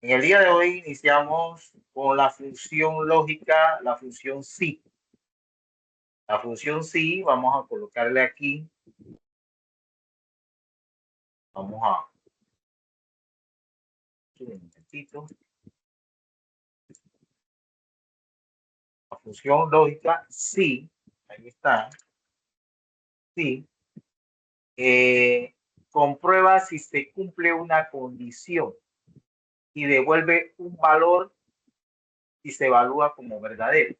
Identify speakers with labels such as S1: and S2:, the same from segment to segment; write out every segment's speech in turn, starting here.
S1: En el día de hoy iniciamos con la función lógica, la función sí. La función sí, vamos a colocarle aquí, vamos a, un momentito, la función lógica sí, ahí está, sí, comprueba si se cumple una condición y devuelve un valor si se evalúa como verdadero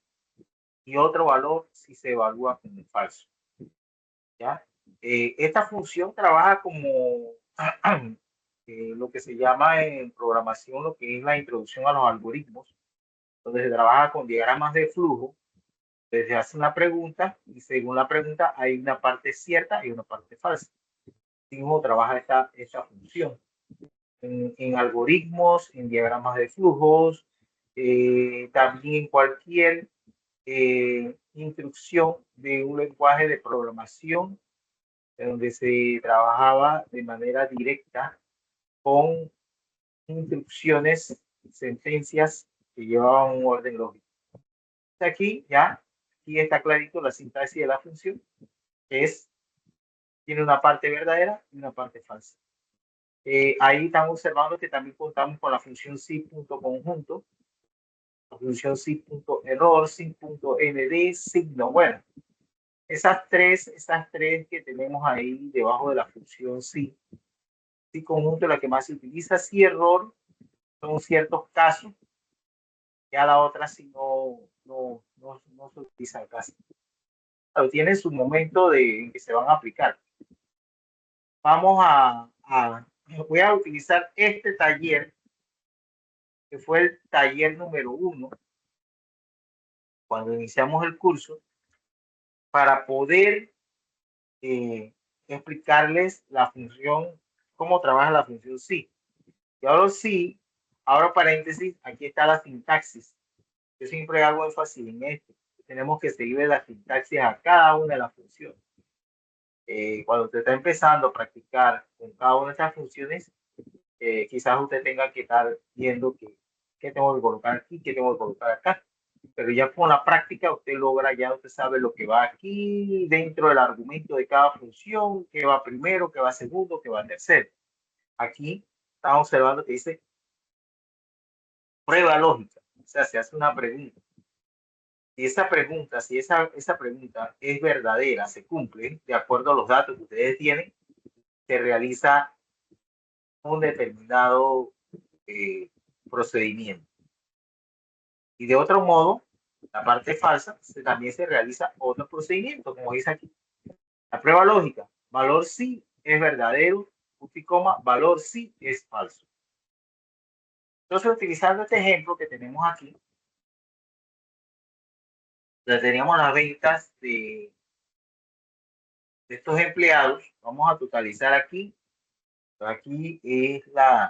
S1: y otro valor si se evalúa como falso. ¿Ya? Esta función trabaja como lo que se llama en programación, lo que es la introducción a los algoritmos, donde se trabaja con diagramas de flujo. Se hace una pregunta y según la pregunta hay una parte cierta y una parte falsa. Así mismo trabaja esta función. En algoritmos, en diagramas de flujos, también en cualquier instrucción de un lenguaje de programación donde se trabajaba de manera directa con instrucciones, sentencias que llevaban un orden lógico. Aquí ya, aquí está clarito la sintaxis de la función, que tiene una parte verdadera y una parte falsa. Ahí están observando que también contamos con la función sí.conjunto, la función sí.error, sí.nd, signo. Bueno, esas tres que tenemos ahí debajo de la función sí conjunto, la que más se utiliza. Si error son ciertos casos, ya la otra sí no se utiliza casi. Pero tiene su momento en que se van a aplicar. Vamos voy a utilizar este taller, que fue el taller número 1, cuando iniciamos el curso, para poder explicarles la función, cómo trabaja la función sí. Y ahora sí, ahora paréntesis, aquí está la sintaxis. Yo siempre hago énfasis en esto. Tenemos que seguir la sintaxis a cada una de las funciones. Cuando usted está empezando a practicar con cada una de estas funciones, quizás usted tenga que estar viendo qué tengo que colocar aquí, qué tengo que colocar acá. Pero ya con la práctica usted logra, ya usted sabe lo que va aquí dentro del argumento de cada función, qué va primero, qué va segundo, qué va tercero. Aquí estamos observando que dice prueba lógica. O sea, se hace una pregunta. Si esa pregunta es verdadera, se cumple de acuerdo a los datos que ustedes tienen, se realiza un determinado procedimiento. Y de otro modo, la parte falsa, también se realiza otro procedimiento, como dice aquí. La prueba lógica, valor sí es verdadero, punto y coma, valor sí es falso. Entonces, utilizando este ejemplo que tenemos aquí, ya teníamos las ventas de estos empleados, vamos a totalizar aquí. Aquí es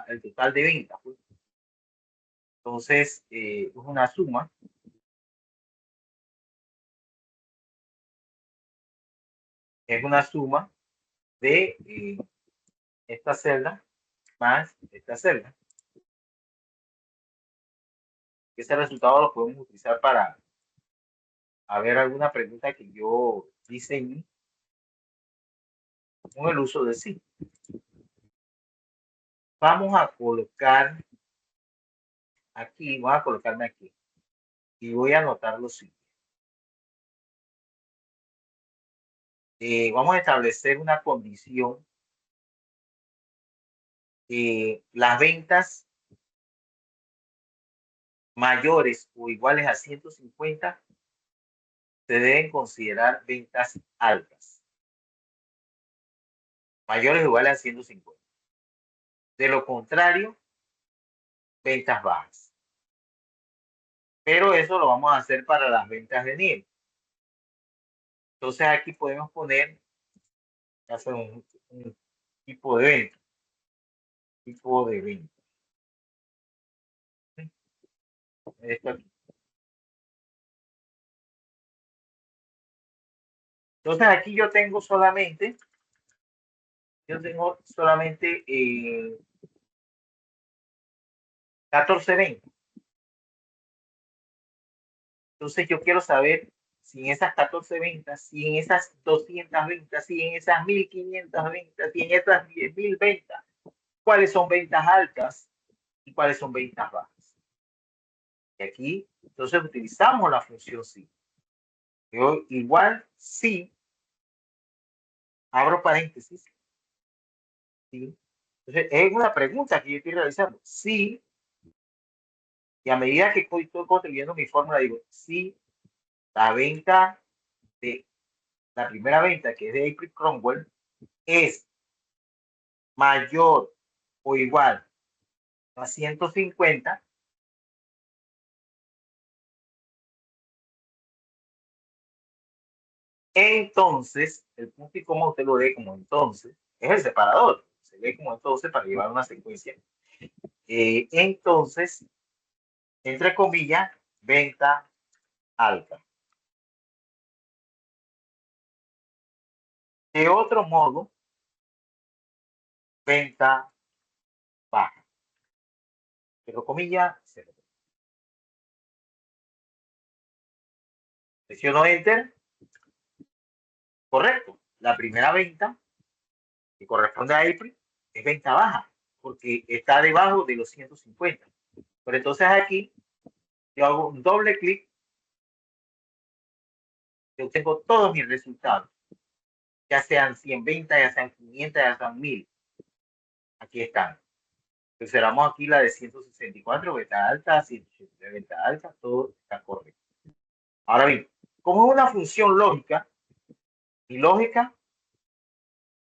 S1: el total de ventas. Pues. Entonces, es una suma. Es una suma de esta celda más esta celda. Ese resultado lo podemos utilizar para ver alguna pregunta que yo diseñé con el uso de sí. Vamos a colocar aquí, voy a colocarme aquí y voy a anotar lo siguiente. Vamos a establecer una condición. Las ventas mayores o iguales a 150 se deben considerar ventas altas. Mayores o iguales a 150. De lo contrario, ventas bajas. Pero eso lo vamos a hacer para las ventas de nivel. Entonces aquí podemos poner un tipo de venta. Tipo de venta. Esto aquí. Entonces aquí yo tengo solamente 14 ventas. Entonces yo quiero saber si en esas 14 ventas, si en esas 200 ventas, si en esas 1500 ventas, si en esas 10.000 ventas, cuáles son ventas altas y cuáles son ventas bajas. Y aquí, entonces utilizamos la función sí. Yo igual sí, abro paréntesis, sí. Entonces es una pregunta que yo estoy realizando. Sí, y a medida que estoy construyendo mi fórmula, digo, sí, la venta de la primera venta, que es de April Cromwell, es mayor o igual a 150, entonces, el punto y coma usted lo lee como entonces, es el separador, se lee como entonces para llevar una secuencia. Entonces, entre comillas, venta alta. De otro modo, venta baja. Pero comillas, cero. Presiono Enter. Correcto. La primera venta, que corresponde a April, es venta baja, porque está debajo de los 150. Pero entonces aquí yo hago un doble clic, yo tengo todos mis resultados, ya sean 100 ventas, ya sean 500, ya sean 1000. Aquí están. Observamos aquí la de 164, venta alta, 183, venta alta, todo está correcto. Ahora bien, como es una función lógica, mi lógica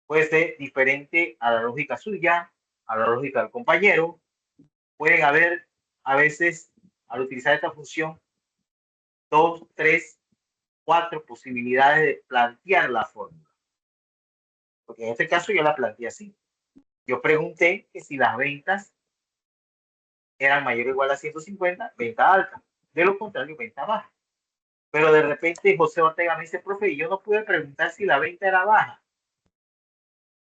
S1: puede ser diferente a la lógica suya, a la lógica del compañero. Pueden haber a veces, al utilizar esta función, 2, 3, 4 posibilidades de plantear la fórmula. Porque en este caso yo la planteé así. Yo pregunté que si las ventas eran mayor o igual a 150, venta alta. De lo contrario, venta baja. Pero de repente José Ortega me dice, profe, yo no pude preguntar si la venta era baja.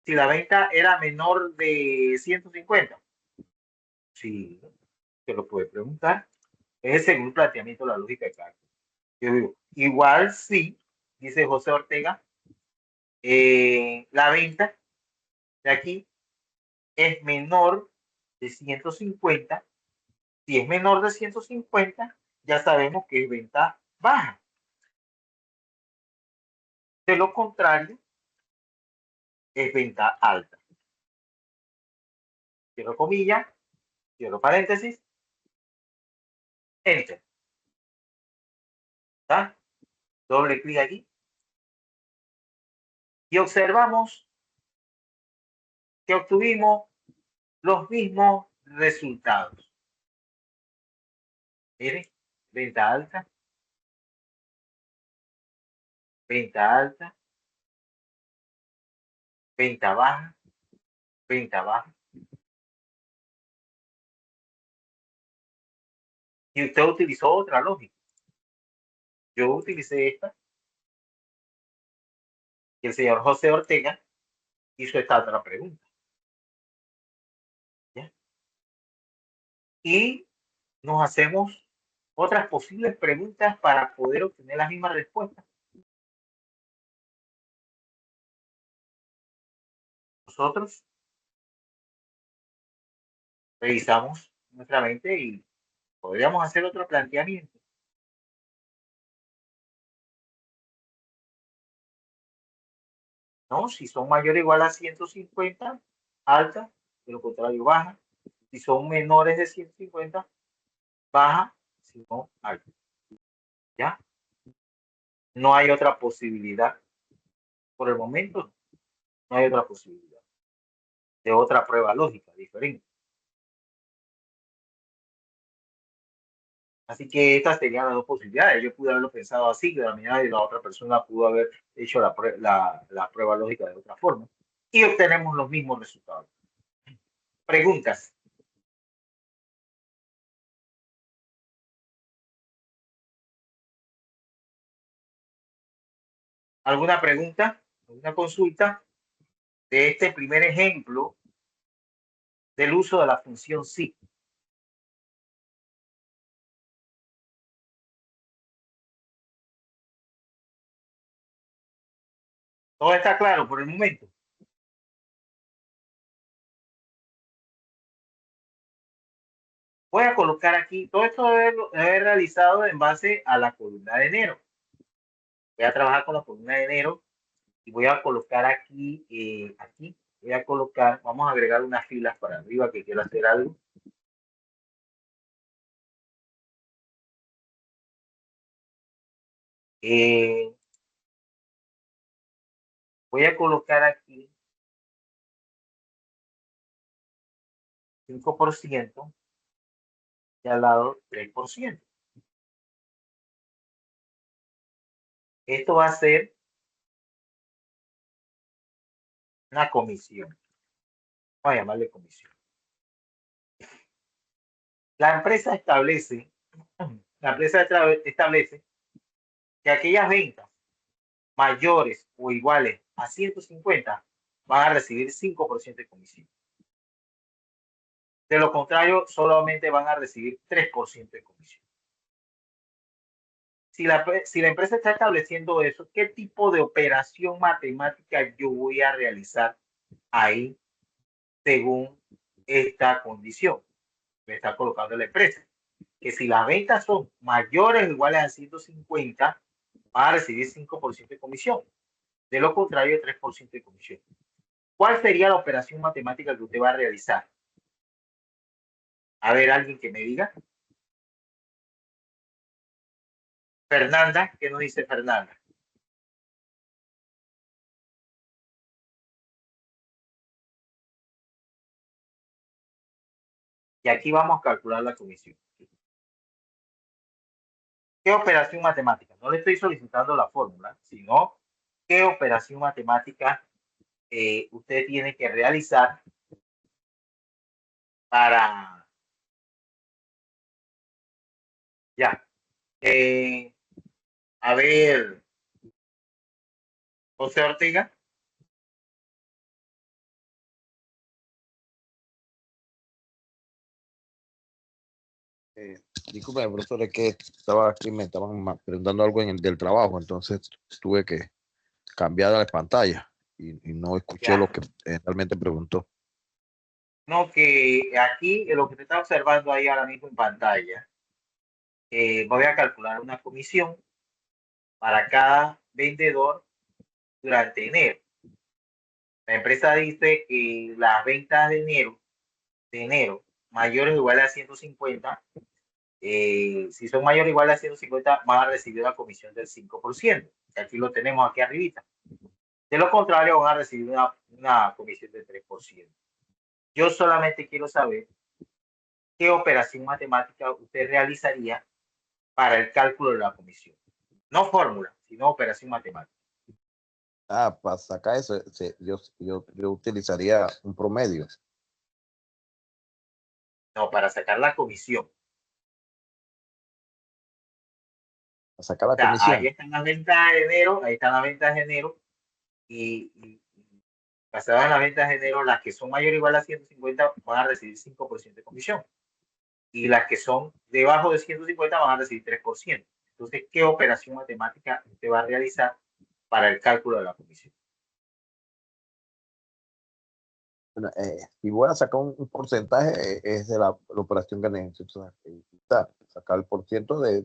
S1: Si la venta era menor de 150. Sí, se lo puede preguntar. Es según el planteamiento de la lógica de cálculo. Yo digo, igual sí, dice José Ortega, la venta de aquí es menor de 150. Si es menor de 150, ya sabemos que es venta baja. De lo contrario, es venta alta. Cierro comillas, cierro paréntesis, enter. ¿Está? Doble clic aquí. Y observamos que obtuvimos los mismos resultados. Miren, venta alta, venta alta, venta baja, venta baja. Y usted utilizó otra lógica. Yo utilicé esta y el señor José Ortega hizo esta otra pregunta. ¿Ya? Y nos hacemos otras posibles preguntas para poder obtener las mismas respuestas. Nosotros revisamos nuestra mente y podríamos hacer otro planteamiento. ¿No? Si son mayor o igual a 150, alta, de lo contrario, baja. Si son menores de 150, baja, si no, alta. ¿Ya? No hay otra posibilidad. Por el momento, no hay otra posibilidad de otra prueba lógica diferente. Así que estas serían las dos posibilidades. Yo pude haberlo pensado así, de la manera y la otra persona pudo haber hecho la prueba lógica de otra forma. Y obtenemos los mismos resultados. Preguntas. ¿Alguna pregunta? ¿Alguna consulta de este primer ejemplo del uso de la función sí? Todo está claro por el momento. Voy a colocar aquí, todo esto debe haber realizado en base a la columna de enero. Voy a trabajar con la columna de enero y voy a colocar aquí, voy a colocar, vamos a agregar unas filas para arriba que quiero hacer algo. Eh, voy a colocar aquí 5% y al lado 3%. Esto va a ser una comisión. Vamos a llamarle comisión. La empresa establece, que aquellas ventas mayores o iguales a 150 van a recibir 5% de comisión. De lo contrario, solamente van a recibir 3% de comisión. Si la empresa está estableciendo eso, ¿qué tipo de operación matemática yo voy a realizar ahí según esta condición? Me está colocando la empresa. Que si las ventas son mayores o iguales a 150, va a recibir 5% de comisión. De lo contrario, 3% de comisión. ¿Cuál sería la operación matemática que usted va a realizar? A ver, alguien que me diga. Fernanda, ¿qué nos dice Fernanda? Y aquí vamos a calcular la comisión. ¿Qué operación matemática? No le estoy solicitando la fórmula, sino qué operación matemática usted tiene que realizar para, ya, a ver, José Ortega.
S2: Eh, Disculpe, profesor, es que estaba aquí, me estaban preguntando algo del trabajo, entonces tuve que cambiar la pantalla y no escuché lo
S1: Ya.
S2: que realmente preguntó.
S1: No, que aquí lo que te está observando ahí ahora mismo en pantalla, voy a calcular una comisión para cada vendedor durante enero. La empresa dice que las ventas de enero mayores o iguales a 150, si son mayores o iguales a 150, van a recibir una comisión del 5%. Aquí lo tenemos aquí arribita. De lo contrario, van a recibir una comisión del 3%. Yo solamente quiero saber qué operación matemática usted realizaría para el cálculo de la comisión. No fórmula, sino operación matemática.
S2: Ah, para sacar eso, yo utilizaría un promedio.
S1: No, para sacar la comisión. O
S2: Para sacar la
S1: sea, ahí
S2: comisión.
S1: están las ventas de enero, ahí están las ventas de enero y basadas en las ventas de enero, las que son mayor o igual a 150 van a recibir 5% de comisión. Y las que son debajo de 150 van a recibir 3%. Entonces, ¿qué operación matemática usted va a realizar para el cálculo de la comisión?
S2: Bueno, si voy a sacar un porcentaje, es de la operación que necesito sacar el por ciento de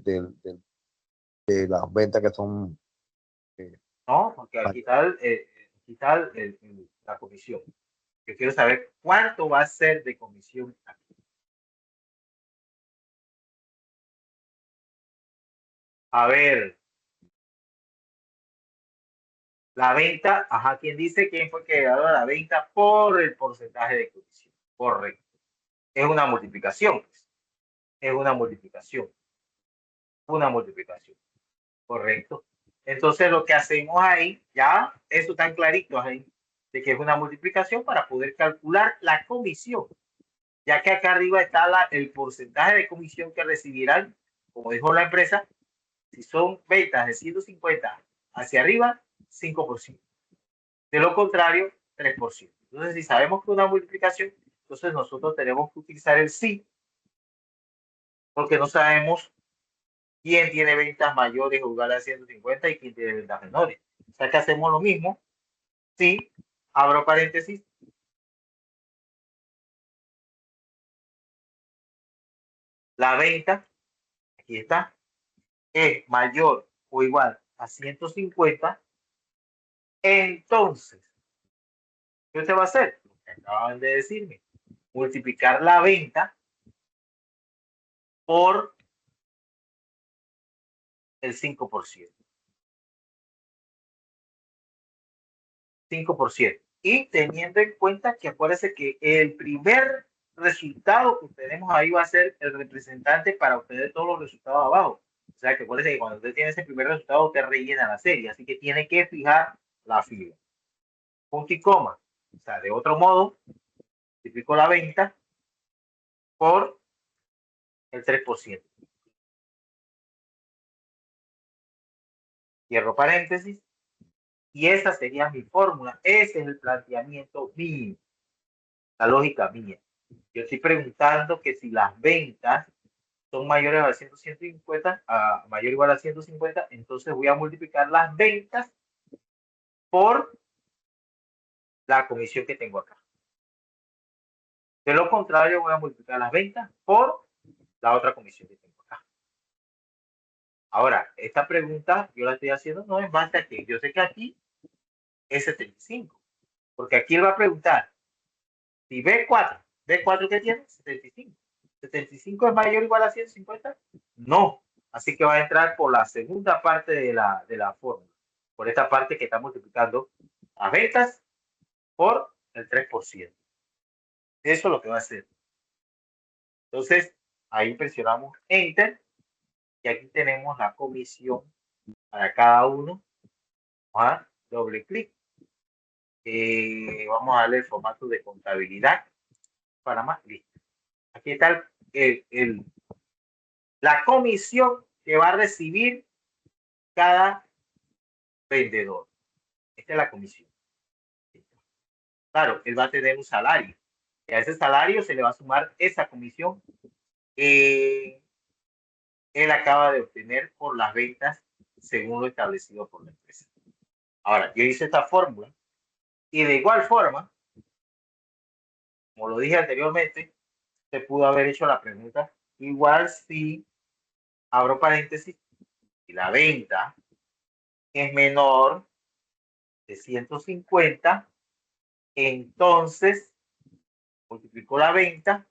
S2: las ventas que son. eh,
S1: No, porque al quitar la comisión, yo quiero saber cuánto va a ser de comisión aquí. A ver, la venta, ajá, ¿quién dice quién fue que ganó la venta por el porcentaje de comisión? Correcto. Es una multiplicación, pues. Es una multiplicación, correcto. Entonces lo que hacemos ahí, ya eso está clarito ahí, de que es una multiplicación para poder calcular la comisión, ya que acá arriba está el porcentaje de comisión que recibirán, como dijo la empresa, si son ventas de 150 hacia arriba, 5%. De lo contrario, 3%. Entonces, si sabemos que es una multiplicación, entonces nosotros tenemos que utilizar el sí, porque no sabemos quién tiene ventas mayores o iguales a 150 y quién tiene ventas menores. O sea que hacemos lo mismo, si, abro paréntesis, la venta, aquí está, es mayor o igual a 150, entonces, ¿qué usted va a hacer? Lo que acaban de decirme, multiplicar la venta por el 5%. 5%. Y teniendo en cuenta que acuérdense que el primer resultado que tenemos ahí va a ser el representante para obtener todos los resultados abajo. O sea que acuérdense que cuando usted tiene ese primer resultado, usted rellena la serie. Así que tiene que fijar la fila. Punto y coma. O sea, de otro modo, multiplico la venta por el 3%. Cierro paréntesis. Y esa sería mi fórmula. Ese es el planteamiento mío. La lógica mía. Yo estoy preguntando que si las ventas son mayores a 150, a mayor o igual a 150, entonces voy a multiplicar las ventas por la comisión que tengo acá. De lo contrario, voy a multiplicar las ventas por la otra comisión que tengo acá. Ahora, esta pregunta yo la estoy haciendo no en base a que yo sé que aquí es 75, porque aquí él va a preguntar si B4 que tiene 75. 75 es mayor o igual a 150? No. Así que va a entrar por la segunda parte de la fórmula. Por esta parte que está multiplicando las ventas por el 3%. Eso es lo que va a hacer. Entonces, ahí presionamos Enter y aquí tenemos la comisión para cada uno. Vamos a doble clic. Vamos a darle el formato de contabilidad para más. Listo. Aquí está la comisión que va a recibir cada vendedor. Esta es la comisión. Claro, él va a tener un salario. Y a ese salario se le va a sumar esa comisión que él acaba de obtener por las ventas según lo establecido por la empresa. Ahora, yo hice esta fórmula y de igual forma, como lo dije anteriormente, se pudo haber hecho la pregunta igual si, abro paréntesis, si la venta es menor de 150, entonces multiplico la venta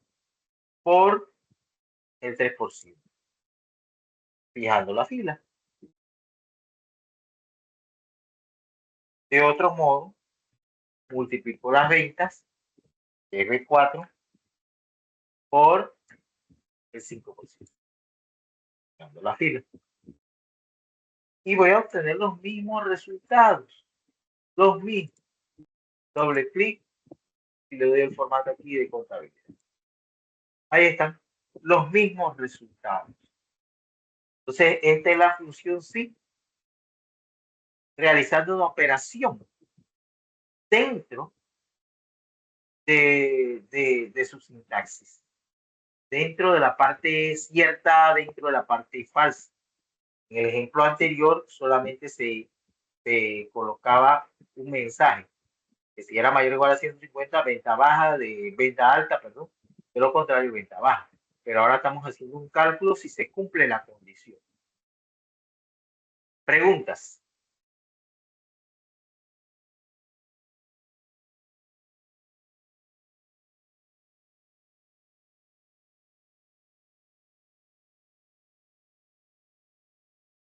S1: por el 3%, fijando la fila. De otro modo, multiplico las ventas, R4, por el 5%, fijando la fila. Y voy a obtener los mismos resultados, los mismos. Doble clic y le doy el formato aquí de contabilidad. Ahí están los mismos resultados. Entonces, esta es la función sí, realizando una operación dentro de su sintaxis, dentro de la parte cierta, dentro de la parte falsa. En el ejemplo anterior solamente se colocaba un mensaje, que si era mayor o igual a 150, venta baja, de venta alta, perdón, de lo contrario, venta baja. Pero ahora estamos haciendo un cálculo si se cumple la condición. Preguntas.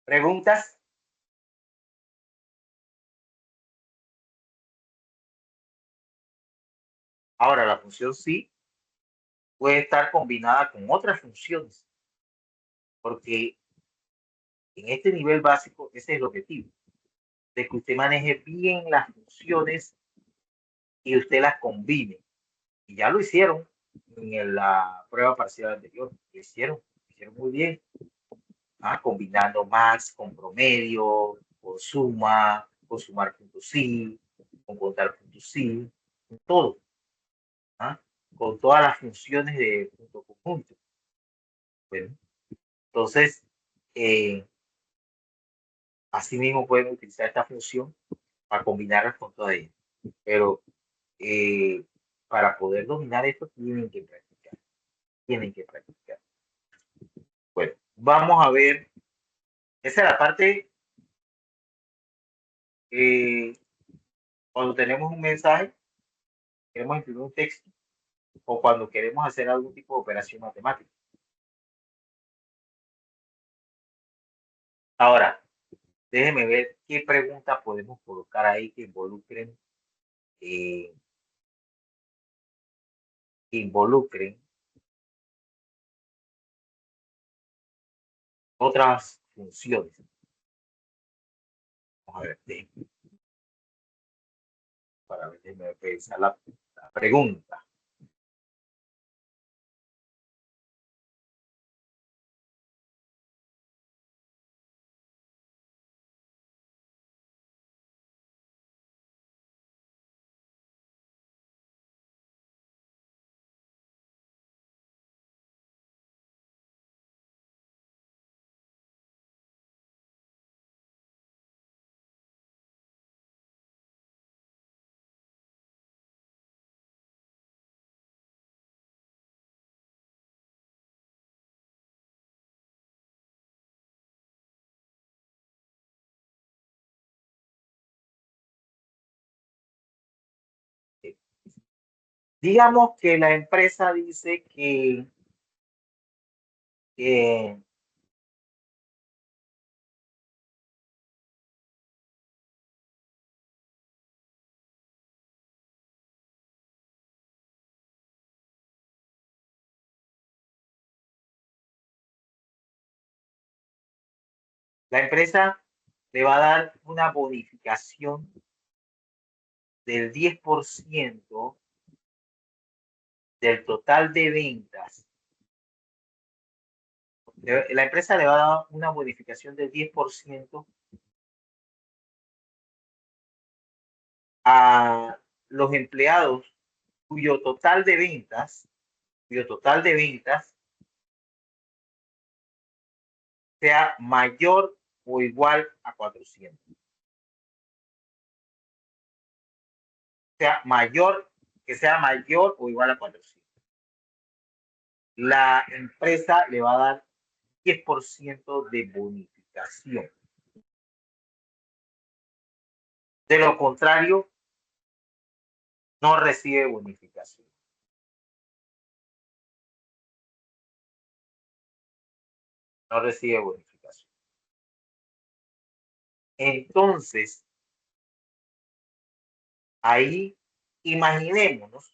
S1: Preguntas. Ahora, la función sí puede estar combinada con otras funciones, porque en este nivel básico ese es el objetivo, de que usted maneje bien las funciones y usted las combine. Y ya lo hicieron en la prueba parcial anterior, lo hicieron muy bien. Combinando max con promedio, con suma, con sumar puntos sí, con contar puntos sí, con todo. Con todas las funciones de punto conjunto. Bueno, entonces, así mismo pueden utilizar esta función para combinarlas con todas ellas. Pero para poder dominar esto tienen que practicar. Tienen que practicar. Bueno, vamos a ver. Esa es la parte cuando tenemos un mensaje, queremos imprimir un texto o cuando queremos hacer algún tipo de operación matemática. Ahora, déjenme ver qué preguntas podemos colocar ahí que involucren otras funciones. Vamos a ver, para ver, déjenme pensar la pregunta. Digamos que la empresa dice que la empresa le va a dar una bonificación del 10% del total de ventas. La empresa le va a dar una bonificación del 10% a los empleados cuyo total de ventas sea mayor o igual a 400. Que sea mayor o igual a 400. La empresa le va a dar 10% de bonificación. De lo contrario, no recibe bonificación. No recibe bonificación. Entonces, ahí imaginémonos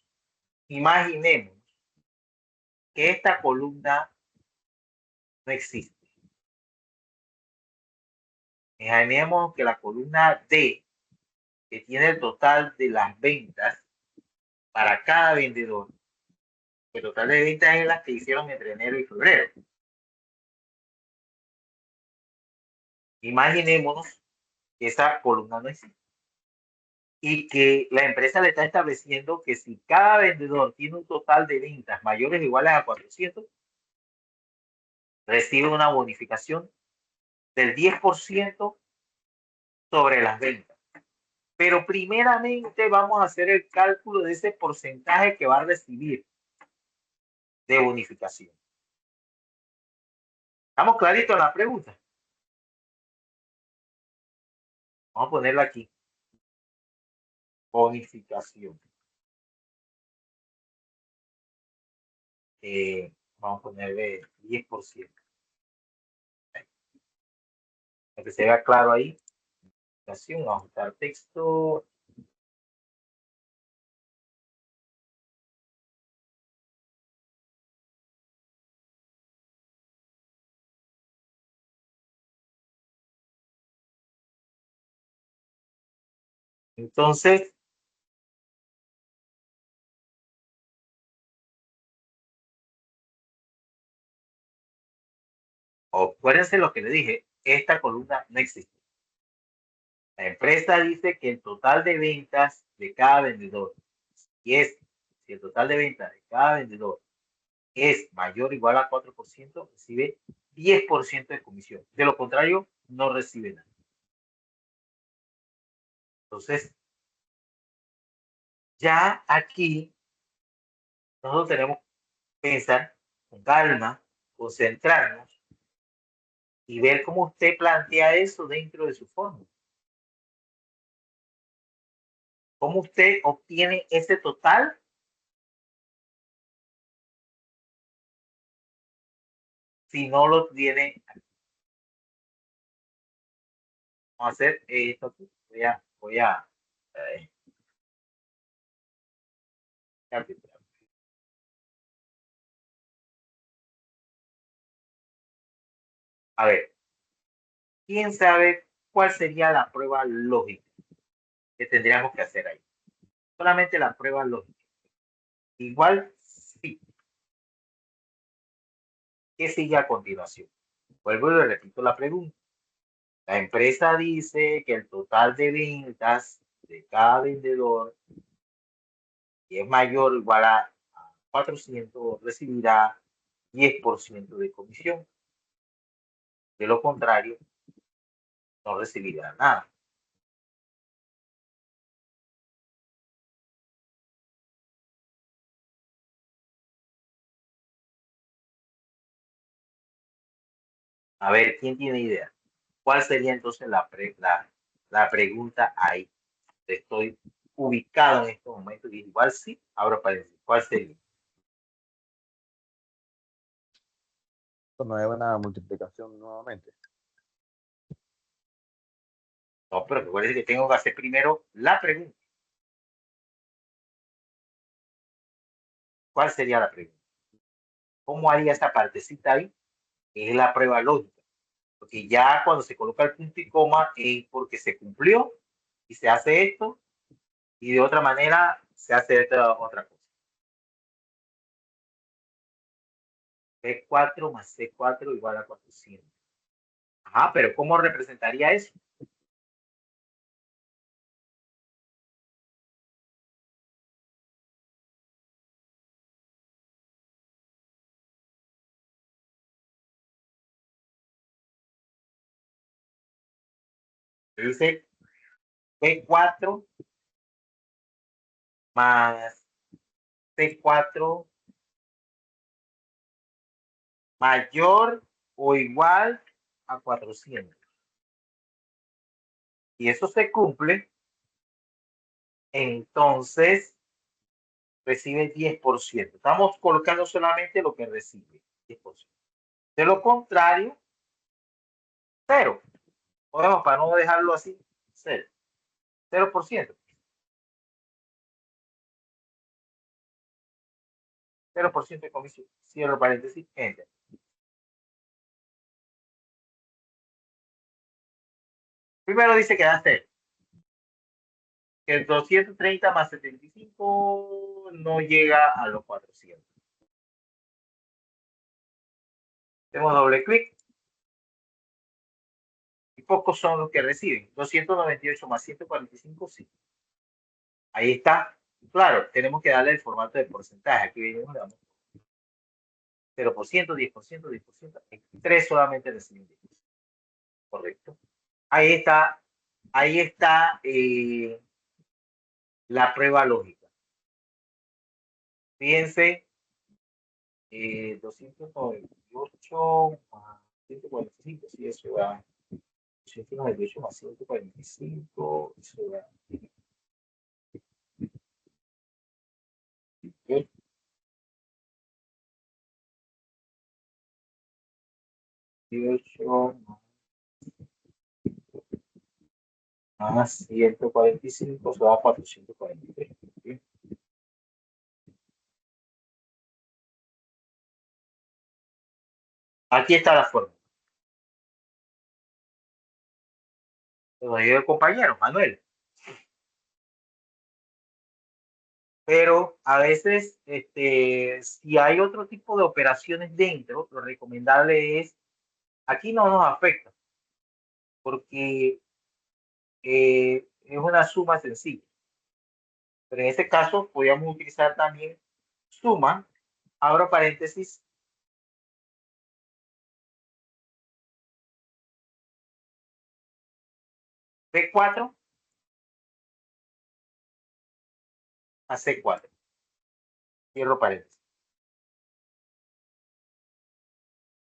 S1: que esta columna no existe. Imaginemos que la columna D, que tiene el total de las ventas para cada vendedor, el total de ventas es las que hicieron entre enero y febrero. Imaginémonos que esa columna no existe y que la empresa le está estableciendo que si cada vendedor tiene un total de ventas mayores o iguales a 400, recibe una bonificación del 10% sobre las ventas. Pero primeramente vamos a hacer el cálculo de ese porcentaje que va a recibir de bonificación. ¿Estamos claritos en la pregunta? Vamos a ponerla aquí. Bonificación. Vamos a ponerle 10%. Para que se vea claro ahí. Vamos a ajustar texto. Entonces, acuérdense lo que le dije, esta columna no existe. La empresa dice que el total de ventas de cada vendedor, si el total de ventas de cada vendedor es mayor o igual a 4%, recibe 10% de comisión. De lo contrario, no recibe nada. Entonces, Ya aquí nosotros tenemos que pensar con calma, concentrarnos y ver cómo usted plantea eso dentro de su fórmula. ¿Cómo usted obtiene ese total? Si no lo tiene, vamos a hacer esto aquí. Voy a eh, capturar. A ver, ¿quién sabe cuál sería la prueba lógica que tendríamos que hacer ahí? Solamente la prueba lógica. Igual sí. ¿Qué sigue a continuación? Vuelvo y le repito la pregunta. La empresa dice que el total de ventas de cada vendedor, si es mayor o igual a 400, recibirá 10% de comisión. De lo contrario, no recibirá nada. A ver, ¿quién tiene idea? ¿Cuál sería entonces la pregunta ahí? Estoy ubicado en estos momentos y igual sí, abro paréntesis. ¿Cuál sería?
S2: Esto no es una multiplicación nuevamente.
S1: No, pero recuerden que tengo que hacer primero la pregunta. ¿Cuál sería la pregunta? ¿Cómo haría esta partecita ahí? Es la prueba lógica. Porque ya cuando se coloca el punto y coma es porque se cumplió y se hace esto y de otra manera se hace otra cosa. P4 más C4 igual a 400. Ajá, pero ¿cómo representaría eso? Dice P4 más C4 mayor o igual a 400. Y eso se cumple, entonces recibe 10%. Estamos colocando solamente lo que recibe, 10%. De lo contrario, cero. Podemos, para no dejarlo así, cero. 0%. 0% de comisión. Cierro paréntesis, enter. Primero dice que da cero. Que el 230 más 75 no llega a los 400. Hacemos doble clic y pocos son los que reciben. 298 más 145, sí. Ahí está. Claro, tenemos que darle el formato de porcentaje. Aquí venimos, le damos 0%, 10%, 10%. 3 solamente reciben 10%. Correcto. Ahí está la prueba lógica. Fíjense, 298 más 145, sí, eso da 298 más 145, eso da 18 más 145, eso da 443. ¿Sí? Aquí está la fórmula. Lo digo el compañero, Manuel. Pero a veces, si hay otro tipo de operaciones dentro, lo recomendable es, aquí no nos afecta, porque es una suma sencilla. Pero en este caso, podríamos utilizar también suma, abro paréntesis, P4 más a C4. Cierro paréntesis.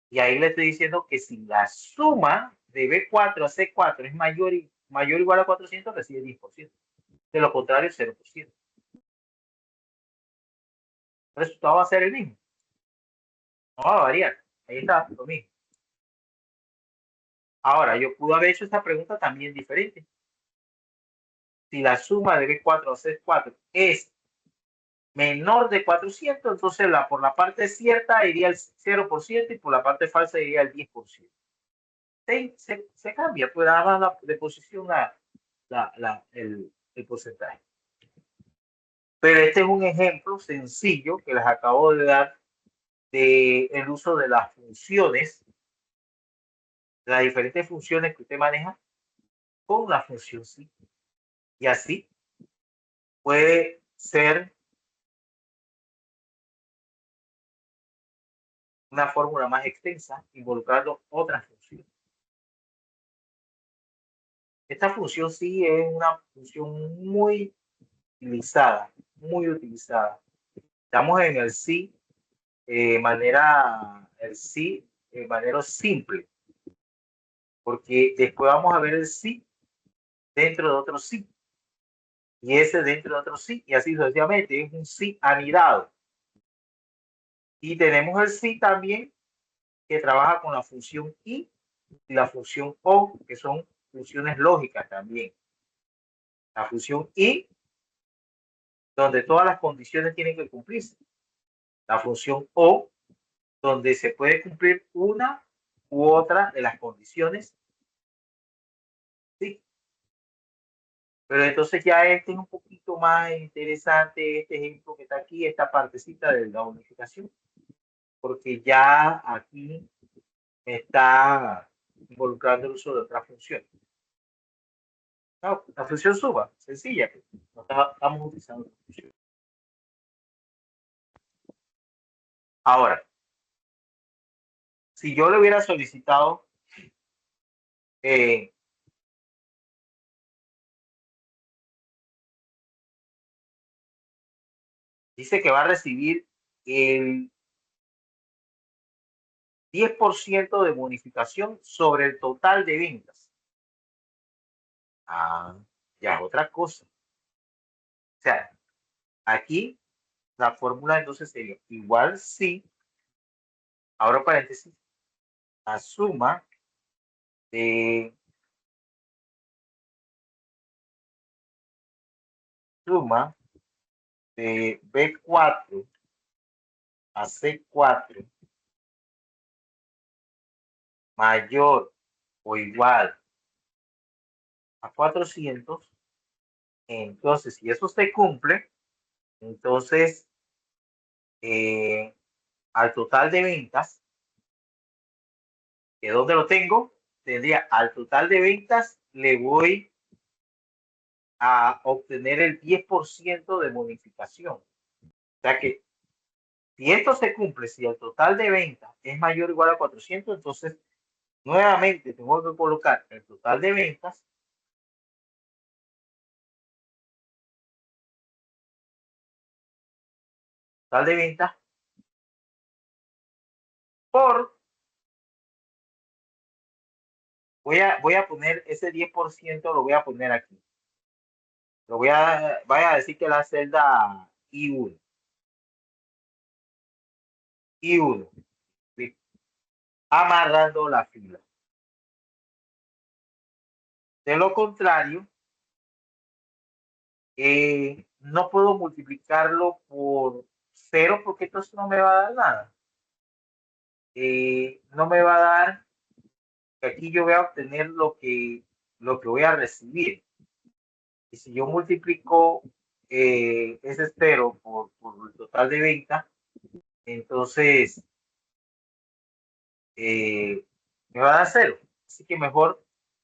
S1: Y ahí le estoy diciendo que si la suma de B4 a C4 es mayor o igual a 400, recibe 10%. De lo contrario, 0%. El resultado va a ser el mismo. No va a variar. Ahí está, lo mismo. Ahora, yo pude haber hecho esta pregunta también diferente. Si la suma de B4 a C4 es menor de 400, entonces por la parte cierta iría el 0% y por la parte falsa iría el 10%. Se cambia, pues nada más de posición el porcentaje. Pero este es un ejemplo sencillo que les acabo de dar del uso de las funciones, de las diferentes funciones que usted maneja con la función sí. Y así puede ser una fórmula más extensa involucrando otras funciones. Esta función sí es una función muy utilizada, muy utilizada. Estamos en el sí manera simple, porque después vamos a ver el sí dentro de otro sí, y ese dentro de otro sí, y así sucesivamente. Es un sí anidado. Y tenemos el sí también que trabaja con la función y la función o, que son funciones lógicas también. La función y, donde todas las condiciones tienen que cumplirse. La función o, donde se puede cumplir una u otra de las condiciones. Sí. Pero entonces ya este es un poquito más interesante, este ejemplo que está aquí, esta partecita de la unificación, porque ya aquí está involucrando el uso de otra función. No, la función suba, sencilla, no estamos utilizando la función. Ahora, si yo le hubiera solicitado dice que va a recibir el 10% de bonificación sobre el total de ventas. Ah, ya, otra cosa. O sea, aquí la fórmula entonces sería igual si, abro paréntesis, la suma de B4 a C4 mayor o igual a 400, entonces si eso se cumple, entonces al total de ventas, ¿de dónde lo tengo? Tendría al total de ventas, le voy a obtener el 10% de bonificación. O sea que si esto se cumple, si el total de ventas es mayor o igual a 400, entonces nuevamente tengo que colocar el total de ventas por, voy a poner ese 10%, lo voy a poner aquí. Voy a decir que la celda I1. I1. Amarrando la fila. De lo contrario, no puedo multiplicarlo por 0 porque entonces no me va a dar nada. No me va a dar, aquí yo voy a obtener lo que voy a recibir. Y si yo multiplico ese 0 por el total de venta, entonces me va a dar 0. Así que mejor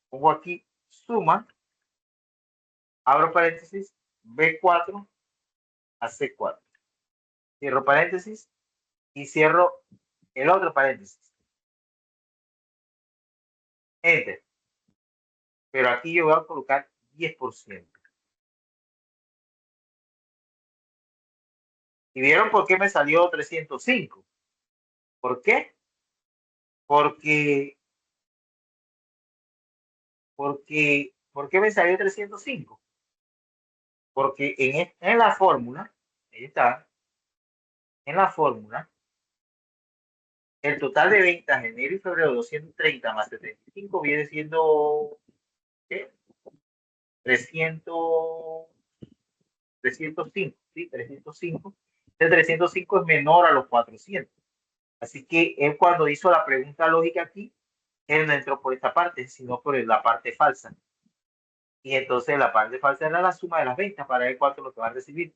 S1: pongo aquí suma, abro paréntesis, B4 a C4. Cierro paréntesis y cierro el otro paréntesis. Enter. Pero aquí yo voy a colocar 10%. ¿Y vieron por qué me salió 305? ¿Por qué? Porque, ¿por qué me salió 305? Porque en la fórmula, ahí está, en la fórmula, el total de ventas de enero y febrero 230 más 75 viene siendo, ¿qué? 300, 305, ¿sí? 305. El 305 es menor a los 400. Así que él cuando hizo la pregunta lógica aquí, él no entró por esta parte, sino por la parte falsa. Y entonces la parte falsa era la suma de las ventas para ver cuánto es lo que va a recibir.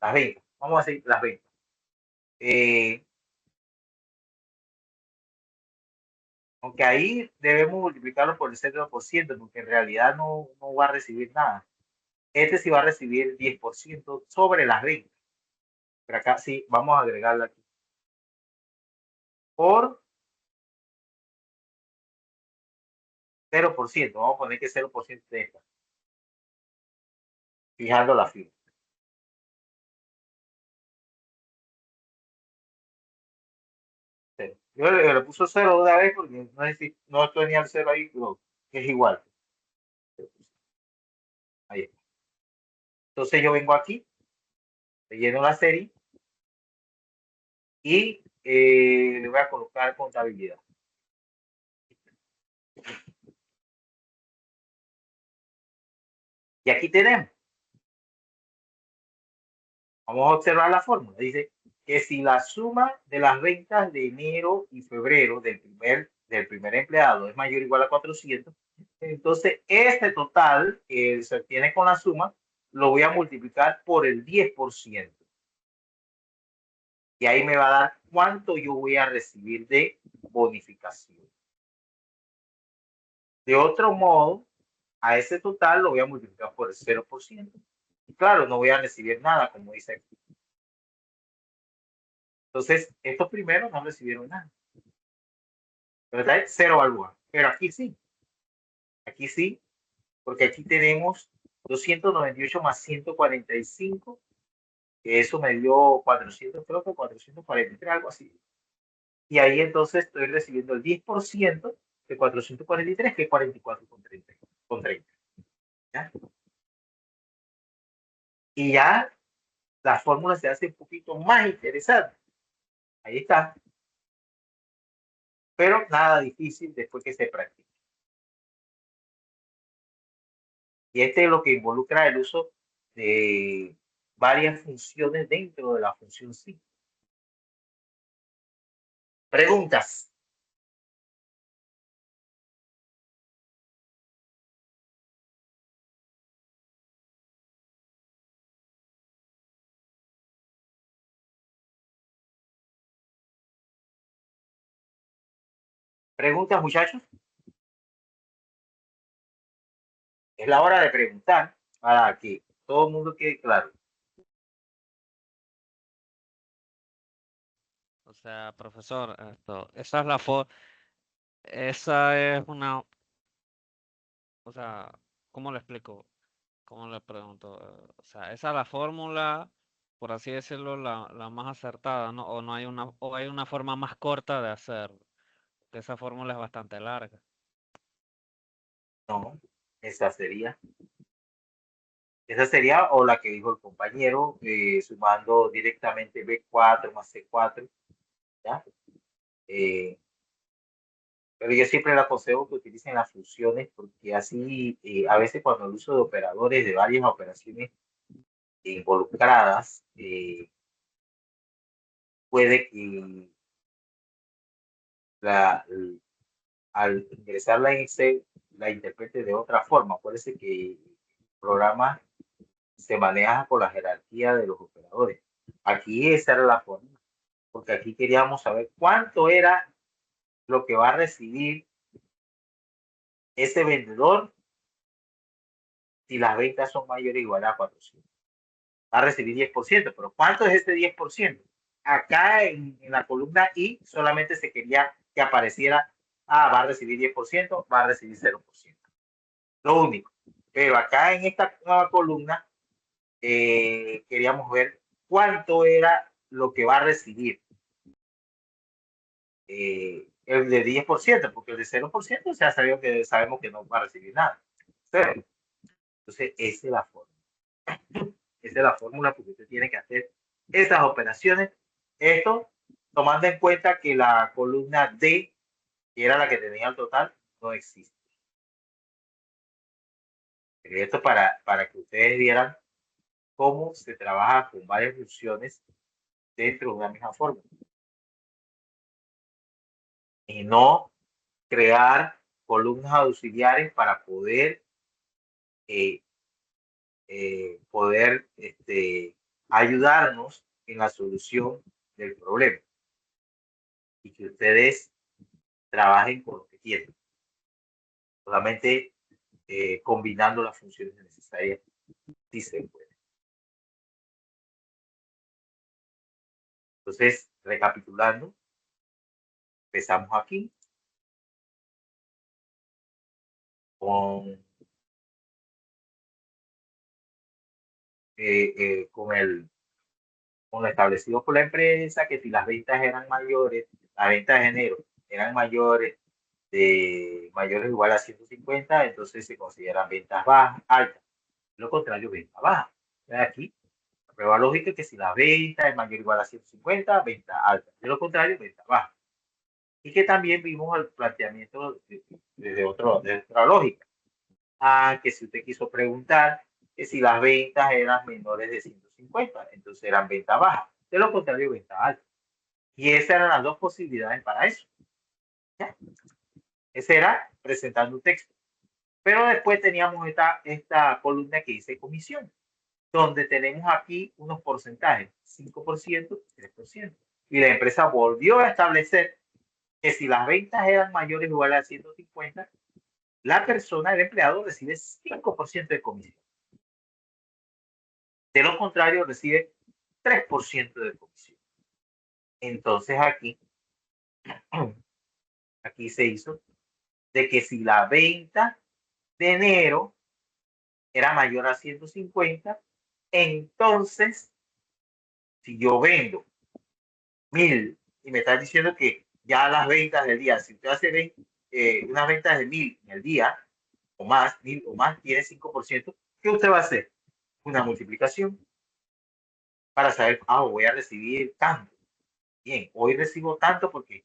S1: Las ventas. Vamos a hacer las ventas. Aunque ahí debemos multiplicarlo por el 0%, porque en realidad no va a recibir nada. Este sí va a recibir 10% sobre las ventas. Pero acá sí, vamos a agregarla aquí. Por 0%. Vamos a poner que 0% de esta. Fijando la fila. Yo le puso 0 una vez porque no tenía el 0 ahí, pero es igual. Ahí está. Entonces yo vengo aquí, relleno la serie y le voy a colocar contabilidad. Y aquí tenemos. Vamos a observar la fórmula. Dice que si la suma de las ventas de enero y febrero del primer empleado es mayor o igual a 400, entonces este total que se obtiene con la suma lo voy a multiplicar por el 10%. Y ahí me va a dar cuánto yo voy a recibir de bonificación. De otro modo, a ese total lo voy a multiplicar por el 0%. Y claro, no voy a recibir nada, como dice aquí. Entonces, estos primeros no recibieron nada. ¿Verdad? Cero valúa. Pero aquí sí, porque aquí tenemos 298 más 145, que eso me dio 400, creo que 443, algo así. Y ahí entonces estoy recibiendo el 10% de 443, que es 44,30. ¿Ya? Y ya la fórmula se hace un poquito más interesante. Ahí está. Pero nada difícil después que se practique. Y este es lo que involucra el uso de varias funciones dentro de la función sí. Preguntas. Preguntas, muchachos. Es la hora de preguntar para que todo el mundo quede claro.
S3: O sea, profesor, esa es esa es una, o sea, ¿cómo le explico? ¿Cómo le pregunto? O sea, esa es la fórmula, por así decirlo, la más acertada, ¿no? O no hay o hay una forma más corta de hacerlo, que esa fórmula es bastante larga.
S1: No, esa sería. Esa sería o la que dijo el compañero, sumando directamente B4 más C4. ¿Ya? Pero yo siempre le aconsejo que utilicen las funciones porque así a veces cuando el uso de operadores de varias operaciones involucradas puede que al ingresarla en Excel la interprete de otra forma. Acuérdense que el programa se maneja por la jerarquía de los operadores. Aquí esa era la forma, porque aquí queríamos saber cuánto era lo que va a recibir ese vendedor si las ventas son mayores o igual a 400. Va a recibir 10%, pero ¿cuánto es este 10%? Acá en la columna I solamente se quería que apareciera, va a recibir 10%, va a recibir 0%. Lo único. Pero acá en esta nueva columna queríamos ver cuánto era lo que va a recibir. El de 10%, porque el de 0% ya sabemos que no va a recibir nada. Cero. Entonces, esa es la fórmula. Esa es la fórmula porque usted tiene que hacer esas operaciones. Esto tomando en cuenta que la columna D, que era la que tenía el total, no existe. Pero esto para que ustedes vieran cómo se trabaja con varias funciones dentro de una misma fórmula. Y no crear columnas auxiliares para poder ayudarnos en la solución del problema y que ustedes trabajen con lo que tienen, solamente combinando las funciones necesarias, sí se puede. Entonces, recapitulando, empezamos aquí con lo establecido por la empresa, que si las ventas eran mayores, las ventas de enero eran mayores o igual a 150, entonces se consideran ventas bajas, altas. Lo contrario, venta baja. Aquí, la prueba lógica es que si la venta es mayor o igual a 150, venta alta. De lo contrario, venta baja. Y que también vimos el planteamiento desde otra lógica. Que si usted quiso preguntar que si las ventas eran menores de 150, entonces eran venta baja. De lo contrario, venta alta. Y esas eran las dos posibilidades para eso. ¿Ya? Ese era presentando un texto. Pero después teníamos esta columna que dice comisión, donde tenemos aquí unos porcentajes, 5%, 3%. Y la empresa volvió a establecer que si las ventas eran mayores o iguales a 150, la persona, el empleado, recibe 5% de comisión. De lo contrario, recibe 3% de comisión. Entonces aquí se hizo de que si la venta de enero era mayor a 150, entonces, si yo vendo 1000 y me estás diciendo que ya las ventas del día, si usted hace unas ventas de 1000 en el día, o más, 1000 o más, tiene 5%, ¿qué usted va a hacer? Una multiplicación para saber, voy a recibir tanto. Bien, hoy recibo tanto porque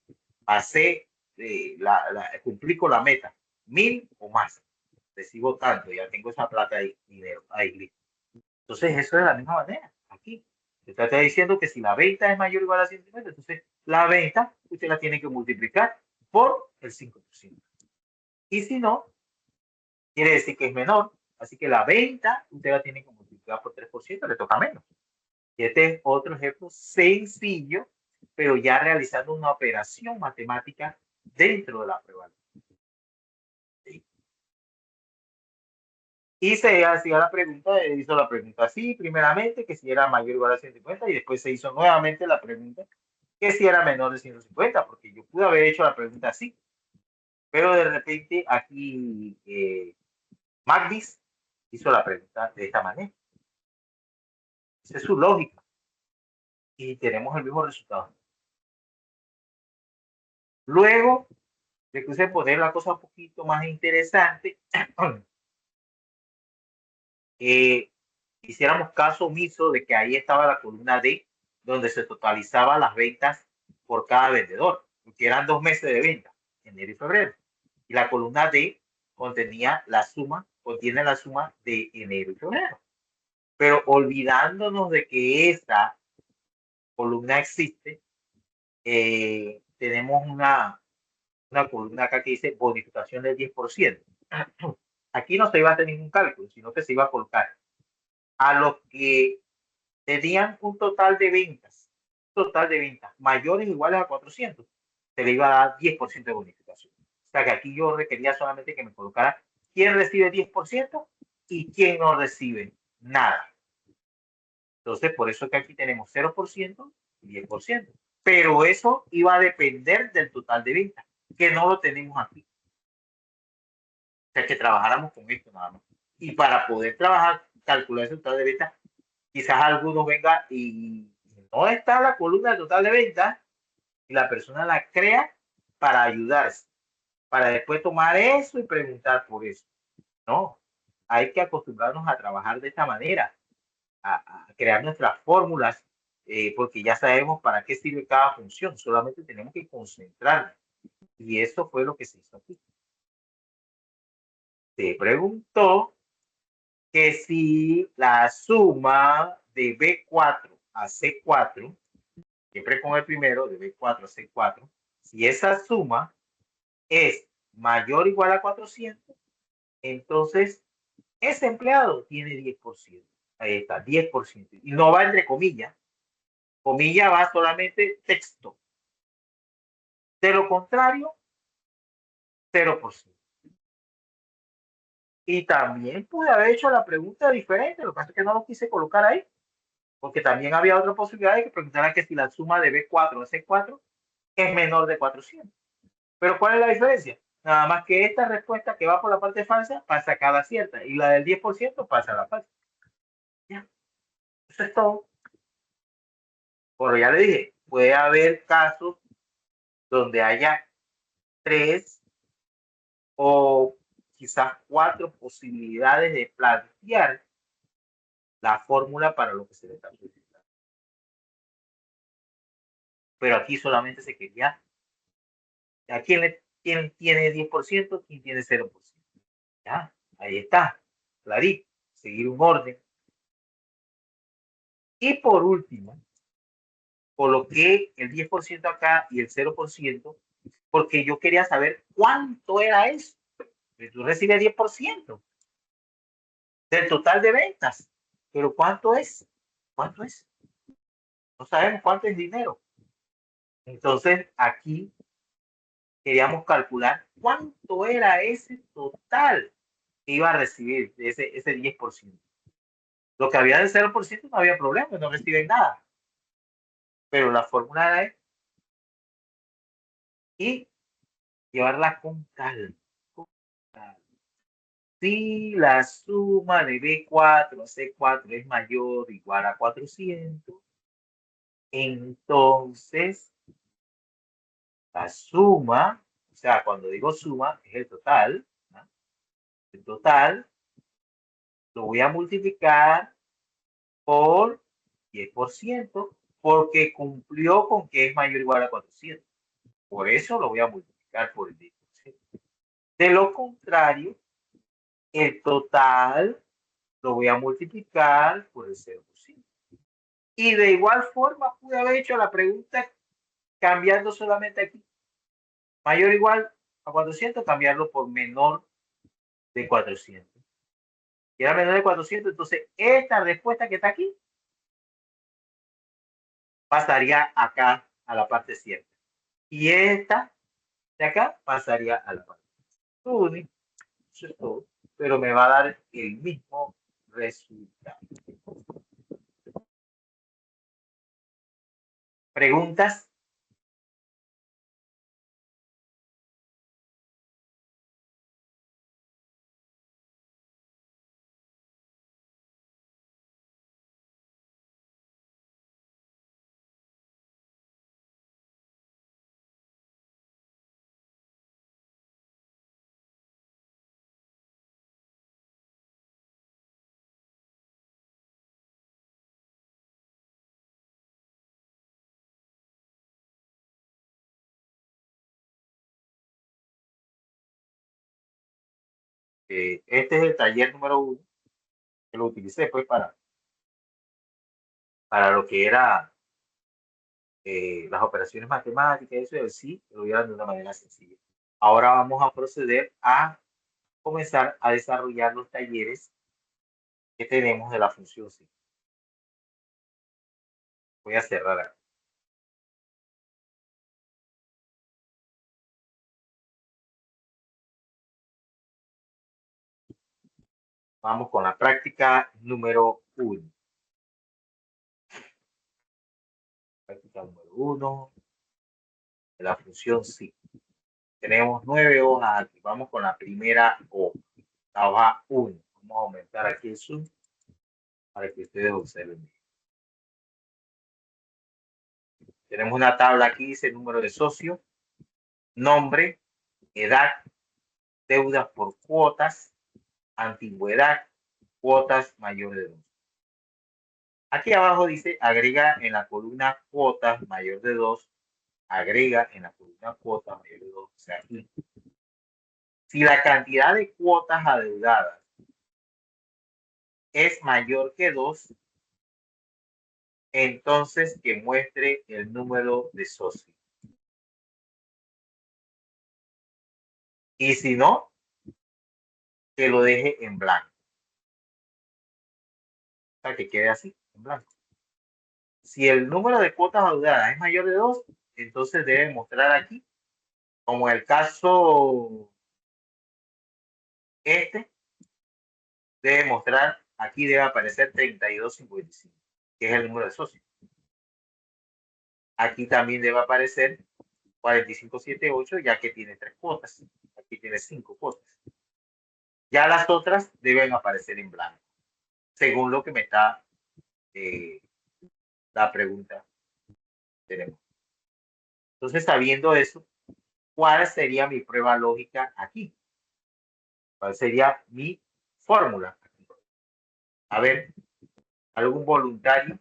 S1: cumplí con la meta, 1000 o más. Recibo tanto, ya tengo esa plata ahí, dinero, ahí listo. Entonces, eso es de la misma manera, aquí. Usted está diciendo que si la venta es mayor o igual a 150, entonces la venta usted la tiene que multiplicar por el 5%. Y si no, quiere decir que es menor. Así que la venta usted la tiene que multiplicar por 3%, le toca menos. Y este es otro ejemplo sencillo, pero ya realizando una operación matemática dentro de la prueba. ¿Sí? Y se hacía la pregunta, hizo la pregunta así, primeramente, que si era mayor o igual a 150, y después se hizo nuevamente la pregunta que si era menor de 150, porque yo pude haber hecho la pregunta así, pero de repente aquí Magdis hizo la pregunta de esta manera. Esa es su lógica. Y tenemos el mismo resultado. Luego, de que se poner la cosa un poquito más interesante, hiciéramos caso omiso de que ahí estaba la columna D, donde se totalizaban las ventas por cada vendedor, porque eran 2 meses de venta, enero y febrero. Y la columna D contiene la suma de enero y febrero. Pero olvidándonos de que esta columna existe, tenemos una columna acá que dice bonificación del 10%. Aquí no se iba a hacer ningún cálculo, sino que se iba a colocar a los que tenían un total de ventas mayores o iguales a 400, se le iba a dar 10% de bonificación. O sea que aquí yo requería solamente que me colocara quién recibe 10% y quién no recibe nada. Entonces, por eso que aquí tenemos 0% y 10%. Pero eso iba a depender del total de ventas, que no lo tenemos aquí. O sea, que trabajáramos con esto nada más. Y para poder calcular ese total de ventas, Quizás alguno venga y no está la columna total de ventas y la persona la crea para ayudarse, para después tomar eso y preguntar por eso. No, hay que acostumbrarnos a trabajar de esta manera, a crear nuestras fórmulas, porque ya sabemos para qué sirve cada función, solamente tenemos que concentrarnos. Y eso fue lo que se hizo aquí. Se preguntó que si la suma de B4 a C4, siempre con el primero, de B4 a C4, si esa suma es mayor o igual a 400, entonces ese empleado tiene 10%. Ahí está, 10%. Y no va entre comillas. Comilla va solamente texto. De lo contrario, 0%. Y también pude haber hecho la pregunta diferente, lo que pasa es que no lo quise colocar ahí, porque también había otra posibilidad de que preguntara que si la suma de B4 a C4 es menor de 400. Pero ¿cuál es la diferencia? Nada más que esta respuesta que va por la parte falsa pasa a cada cierta y la del 10% pasa a la falsa. Ya, eso es todo. Pero ya le dije, puede haber casos donde haya 3 o quizás 4 posibilidades de plantear la fórmula para lo que se le está solicitando. Pero aquí solamente se quería a quién tiene 10%, quién tiene 0%. Ya, ahí está, clarito, seguir un orden. Y por último, coloqué el 10% acá y el 0%, porque yo quería saber cuánto era eso. Tú recibes 10% del total de ventas, pero ¿cuánto es? ¿Cuánto es? No sabemos cuánto es dinero. Entonces, aquí queríamos calcular cuánto era ese total que iba a recibir ese 10%. Lo que había del 0% no había problema, no reciben nada. Pero la fórmula era esta. Y llevarla con calma. Si la suma de B4 a C4 es mayor o igual a 400, entonces la suma, o sea, cuando digo suma, es el total, ¿no? El total lo voy a multiplicar por 10%, porque cumplió con que es mayor o igual a 400. Por eso lo voy a multiplicar por el 10%. De lo contrario, el total lo voy a multiplicar por el 0%. Y de igual forma pude haber hecho la pregunta cambiando solamente aquí. Mayor o igual a 400, cambiarlo por menor de 400. Si era menor de 400, entonces esta respuesta que está aquí pasaría acá a la parte cierta. Y esta de acá pasaría a la parte única. Eso es todo. Pero me va a dar el mismo resultado. ¿Preguntas? Este es el taller número 1, que lo utilicé pues para lo que era las operaciones matemáticas, eso sí, lo voy a dar de una manera sencilla. Ahora vamos a proceder a comenzar a desarrollar los talleres que tenemos de la función sí. Voy a cerrar aquí. Vamos con la práctica número 1. Práctica número 1 de la función sí. Tenemos 9 hojas aquí. Vamos con la primera hoja. La hoja 1. Vamos a aumentar aquí el zoom para que ustedes observen. Tenemos una tabla aquí, dice número de socio, nombre, edad, deudas por cuotas, antigüedad, cuotas mayor de 2. Aquí abajo dice agrega en la columna cuotas mayor de 2, agrega en la columna cuotas mayor de 2. O sea, aquí, si la cantidad de cuotas adeudadas es mayor que 2, entonces que muestre el número de socios. Y si no, que lo deje en blanco. O sea, que quede así, en blanco. Si el número de cuotas adeudadas es mayor de 2, entonces debe mostrar aquí, como en el caso debe mostrar, aquí debe aparecer 3255, que es el número de socios. Aquí también debe aparecer 4578, ya que tiene 3 cuotas. Aquí tiene 5 cuotas. Ya las otras deben aparecer en blanco, según lo que me está la pregunta. Tenemos. Entonces, sabiendo eso, ¿cuál sería mi prueba lógica aquí? ¿Cuál sería mi fórmula? A ver, algún voluntario.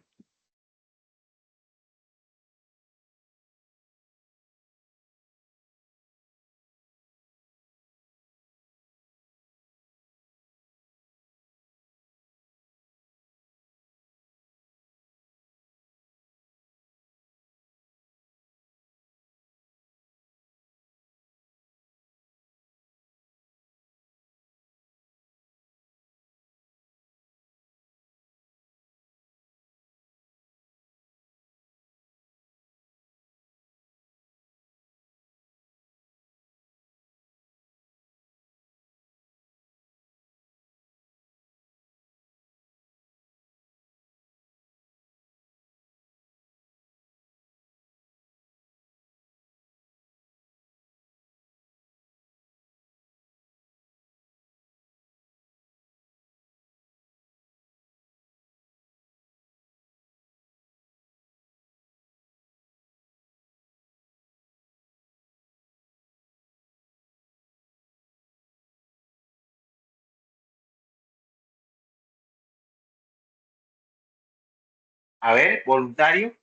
S1: A ver, voluntario.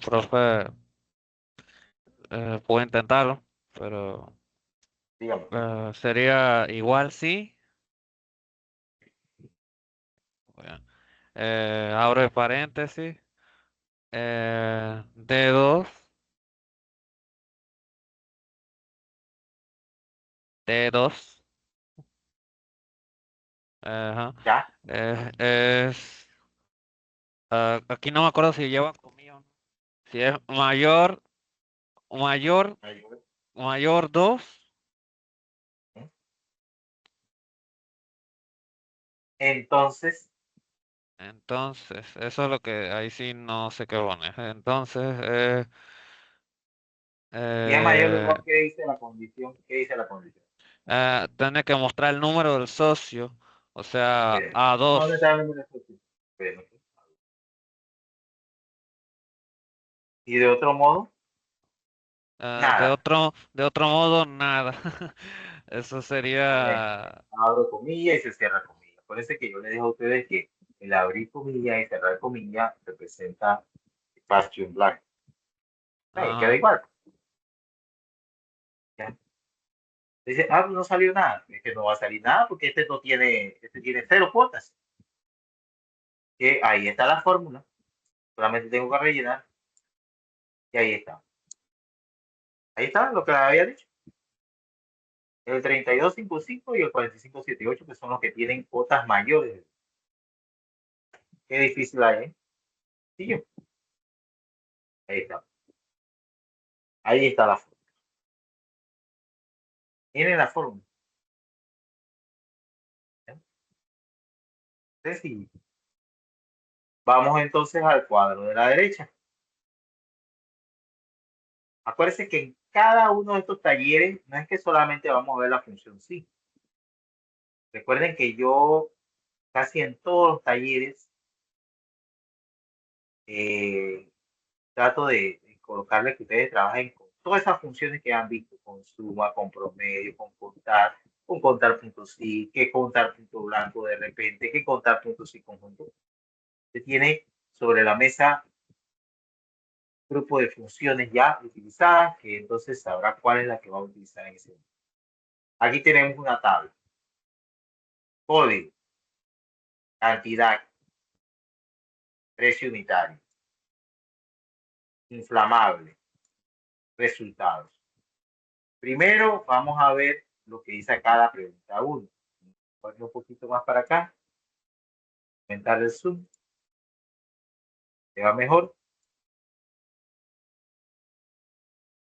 S3: Profe, puedo intentarlo, pero
S1: Dígame.
S3: sería igual, sí. Bueno, abro el paréntesis. D2, D2. Ajá.
S1: Ya.
S3: Es, aquí no me acuerdo si lleva comillas o no. Si es mayor, mayor, mayor 2.
S1: Entonces,
S3: Entonces, eso es lo que ahí sí no sé qué pone. Entonces,
S1: si es mayor de
S3: eh,
S1: 2, ¿qué dice la condición? ¿Qué dice la condición?
S3: tiene que mostrar el número del socio, o sea,
S1: Esperen. ¿Dónde
S3: A2.
S1: está el número de socio? Esperen. Y de otro modo, nada.
S3: De otro modo, nada. Eso
S1: Amén.
S3: sería,
S1: Abro comillas y se cierra comillas. Por eso es que yo les dejo a ustedes que el abrir comillas y cerrar comillas representa espacio en blanco. Queda
S3: ajá,
S1: igual. ¿Ya? Dice, no salió nada. Es que no va a salir nada porque este tiene 0 cuotas. Que ahí está la fórmula. Solamente tengo que rellenar. Y ahí está. Ahí está lo que había dicho. El 3255 y el 4578, que son los que tienen cuotas mayores. Qué difícil hay, ¿eh? Sí, yo. Ahí está. Ahí está la fórmula. Miren la fórmula. ¿Ya? Sencillo. Vamos entonces al cuadro de la derecha. Acuérdense que en cada uno de estos talleres no es que solamente vamos a ver la función sí. Recuerden que yo casi en todos los talleres trato de colocarle que ustedes trabajen con todas esas funciones que han visto, con suma, con promedio, con contar puntos sí, que contar punto blanco de repente, que contar puntos sí conjunto. Se tiene sobre la mesa grupo de funciones ya utilizadas, que entonces sabrá cuál es la que va a utilizar en ese momento. Aquí tenemos una tabla. Código, cantidad, precio unitario, inflamable, resultados. Primero vamos a ver lo que dice acá la pregunta 1. Voy un poquito más para acá. Aumentar el zoom. ¿Te va mejor?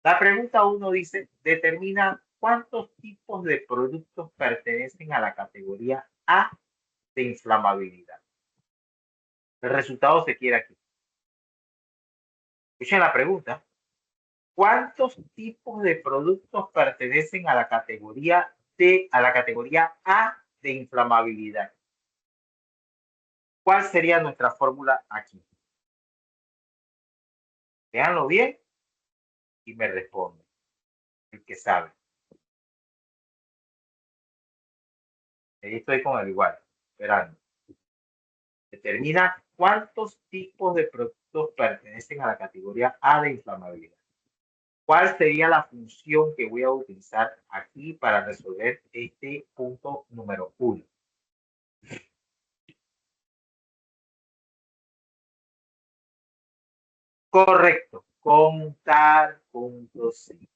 S1: La pregunta 1 dice, determina cuántos tipos de productos pertenecen a la categoría A de inflamabilidad. El resultado se quiere aquí. Escuchen la pregunta. ¿Cuántos tipos de productos pertenecen a la categoría A de inflamabilidad? ¿Cuál sería nuestra fórmula aquí? Véanlo bien y me responde el que sabe. Ahí estoy con el igual, esperando. Determina cuántos tipos de productos pertenecen a la categoría A de inflamabilidad. ¿Cuál sería la función que voy a utilizar aquí para resolver este punto número 1? Correcto. Contar puntos sí.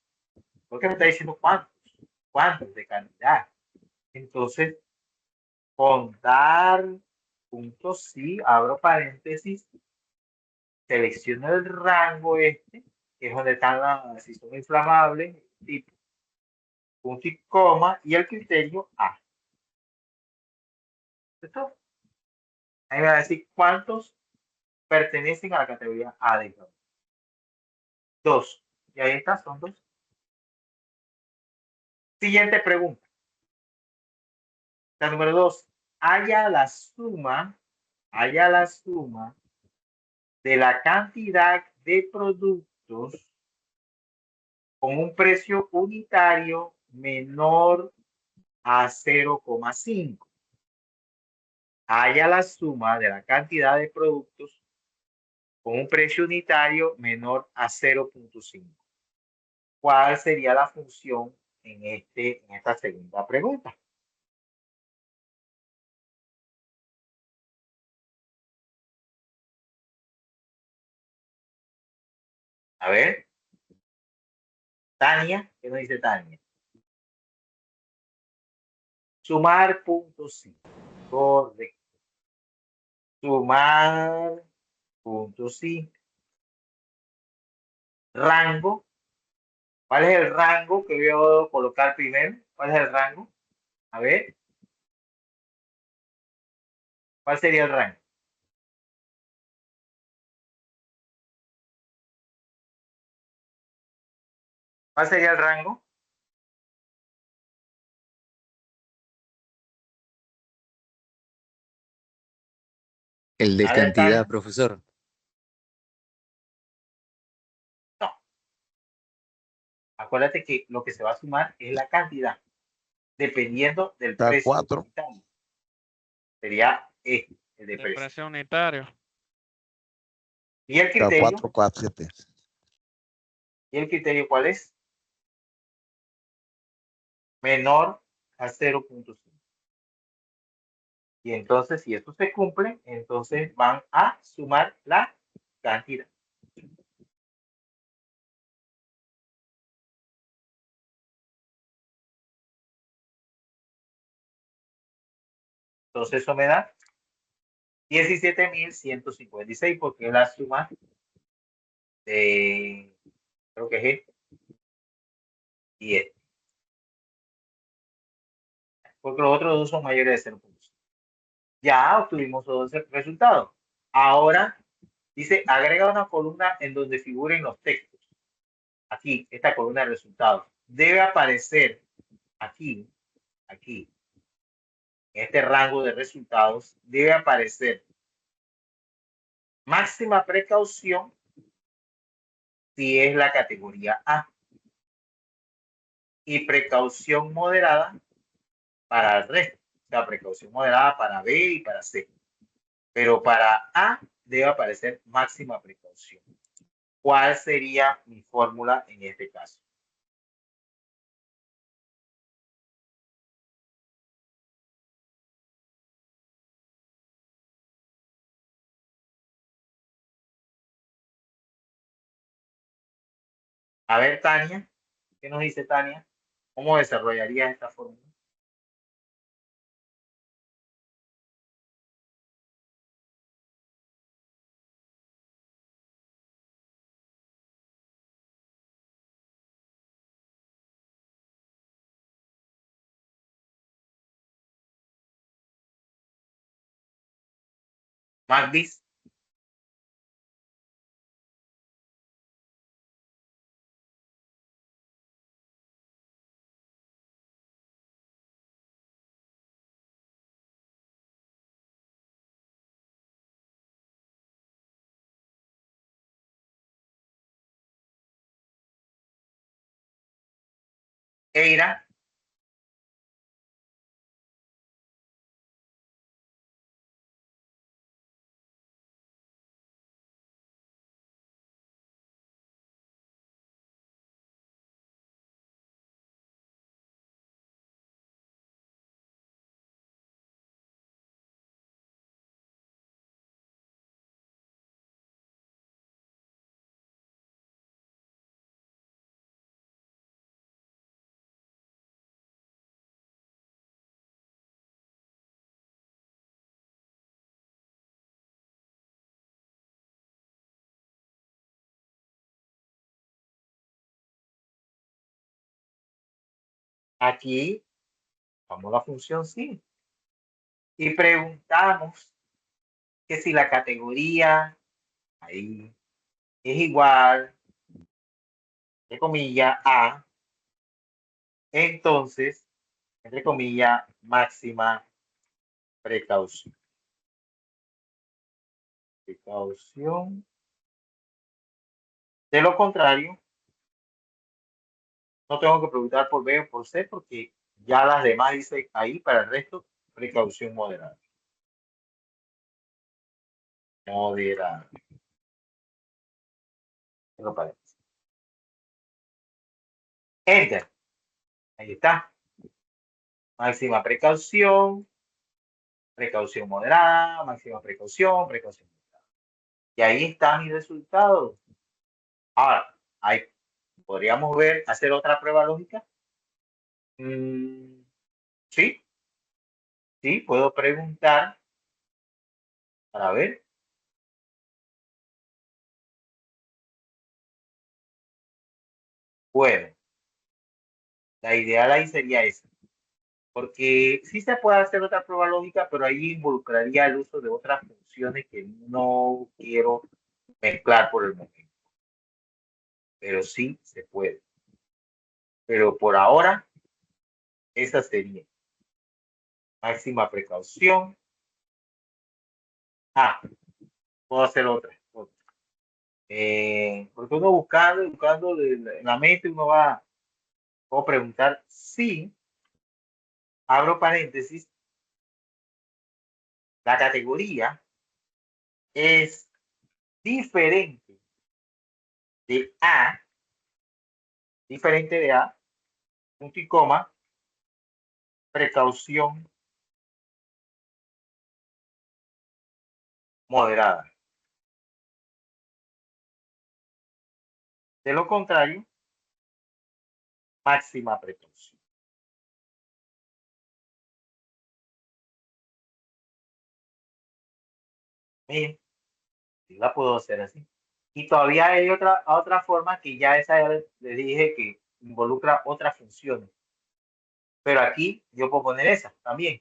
S1: ¿Por qué me está diciendo cuántos? ¿Cuántos de cantidad? Entonces, contar puntos sí, abro paréntesis, selecciono el rango este, que es donde están las, si son inflamables, tipo, punto y coma, y el criterio A. ¿Esto? Ahí me va a decir cuántos pertenecen a la categoría A de inflamables. 2. Y ahí está, son 2. Siguiente pregunta. La número 2. Haya la suma de la cantidad de productos con un precio unitario menor a 0,5. Haya la suma de la cantidad de productos con un precio unitario menor a 0,5. ¿Cuál sería la función en esta segunda pregunta? A ver. Tania, ¿qué nos dice Tania? Sumar puntos sí. Correcto. Sumar puntos sí. Rango. ¿Cuál es el rango que voy a colocar primero? ¿Cuál es el rango? A ver. ¿Cuál sería el rango? ¿Cuál sería el rango?
S4: El de
S1: A ver,
S4: cantidad,
S1: Tania.
S4: profesor.
S1: No. Acuérdate que lo que se va a sumar es la cantidad, dependiendo del
S2: Está
S1: precio
S2: 4.
S1: unitario. Sería este, el de
S3: De
S1: precio.
S3: precio unitario.
S1: ¿Y el
S2: Está
S1: criterio?
S2: 4, 4, 7.
S1: ¿Y el criterio cuál es? Menor a 0,5. Y entonces, si esto se cumple, entonces van a sumar la cantidad. Entonces eso me da 17.156 porque es la suma de, creo que es este y este. Porque los otros dos son mayores de 0,5. Ya obtuvimos todos los resultados. Ahora dice, agrega una columna en donde figuren los textos. Aquí, esta columna de resultados. Debe aparecer aquí, en este rango de resultados, debe aparecer máxima precaución si es la categoría A y precaución moderada para el resto. O sea, precaución moderada para B y para C. Pero para A debe aparecer máxima precaución. ¿Cuál sería mi fórmula en este caso? A ver, Tania, ¿qué nos dice Tania? ¿Cómo desarrollaría esta fórmula? Magdis. Eira. Aquí vamos a la función sí. Y preguntamos que si la categoría ahí es igual, entre comillas, a, entonces, entre comillas, máxima precaución. Precaución. De lo contrario, no tengo que preguntar por B o por C porque ya las demás dice ahí para el resto, precaución moderada. Moderada. Lo parece. Enter. Ahí está. Máxima precaución, precaución moderada, máxima precaución, precaución moderada. Y ahí está mi resultado. Ahora, ahí podríamos ver, hacer otra prueba lógica. Sí, sí, puedo preguntar para ver. Bueno, la ideal ahí sería esa. Porque sí se puede hacer otra prueba lógica, pero ahí involucraría el uso de otras funciones que no quiero mezclar por el momento. Pero sí se puede. Pero por ahora, esa sería máxima precaución. Ah, puedo hacer otra. Porque uno buscando en la mente, uno va a preguntar si, abro paréntesis, la categoría es diferente de A, punto y coma, precaución moderada. De lo contrario, máxima precaución. Bien, sí la puedo hacer así. Y todavía hay otra forma que ya esa les dije que involucra otras funciones. Pero aquí yo puedo poner esa también.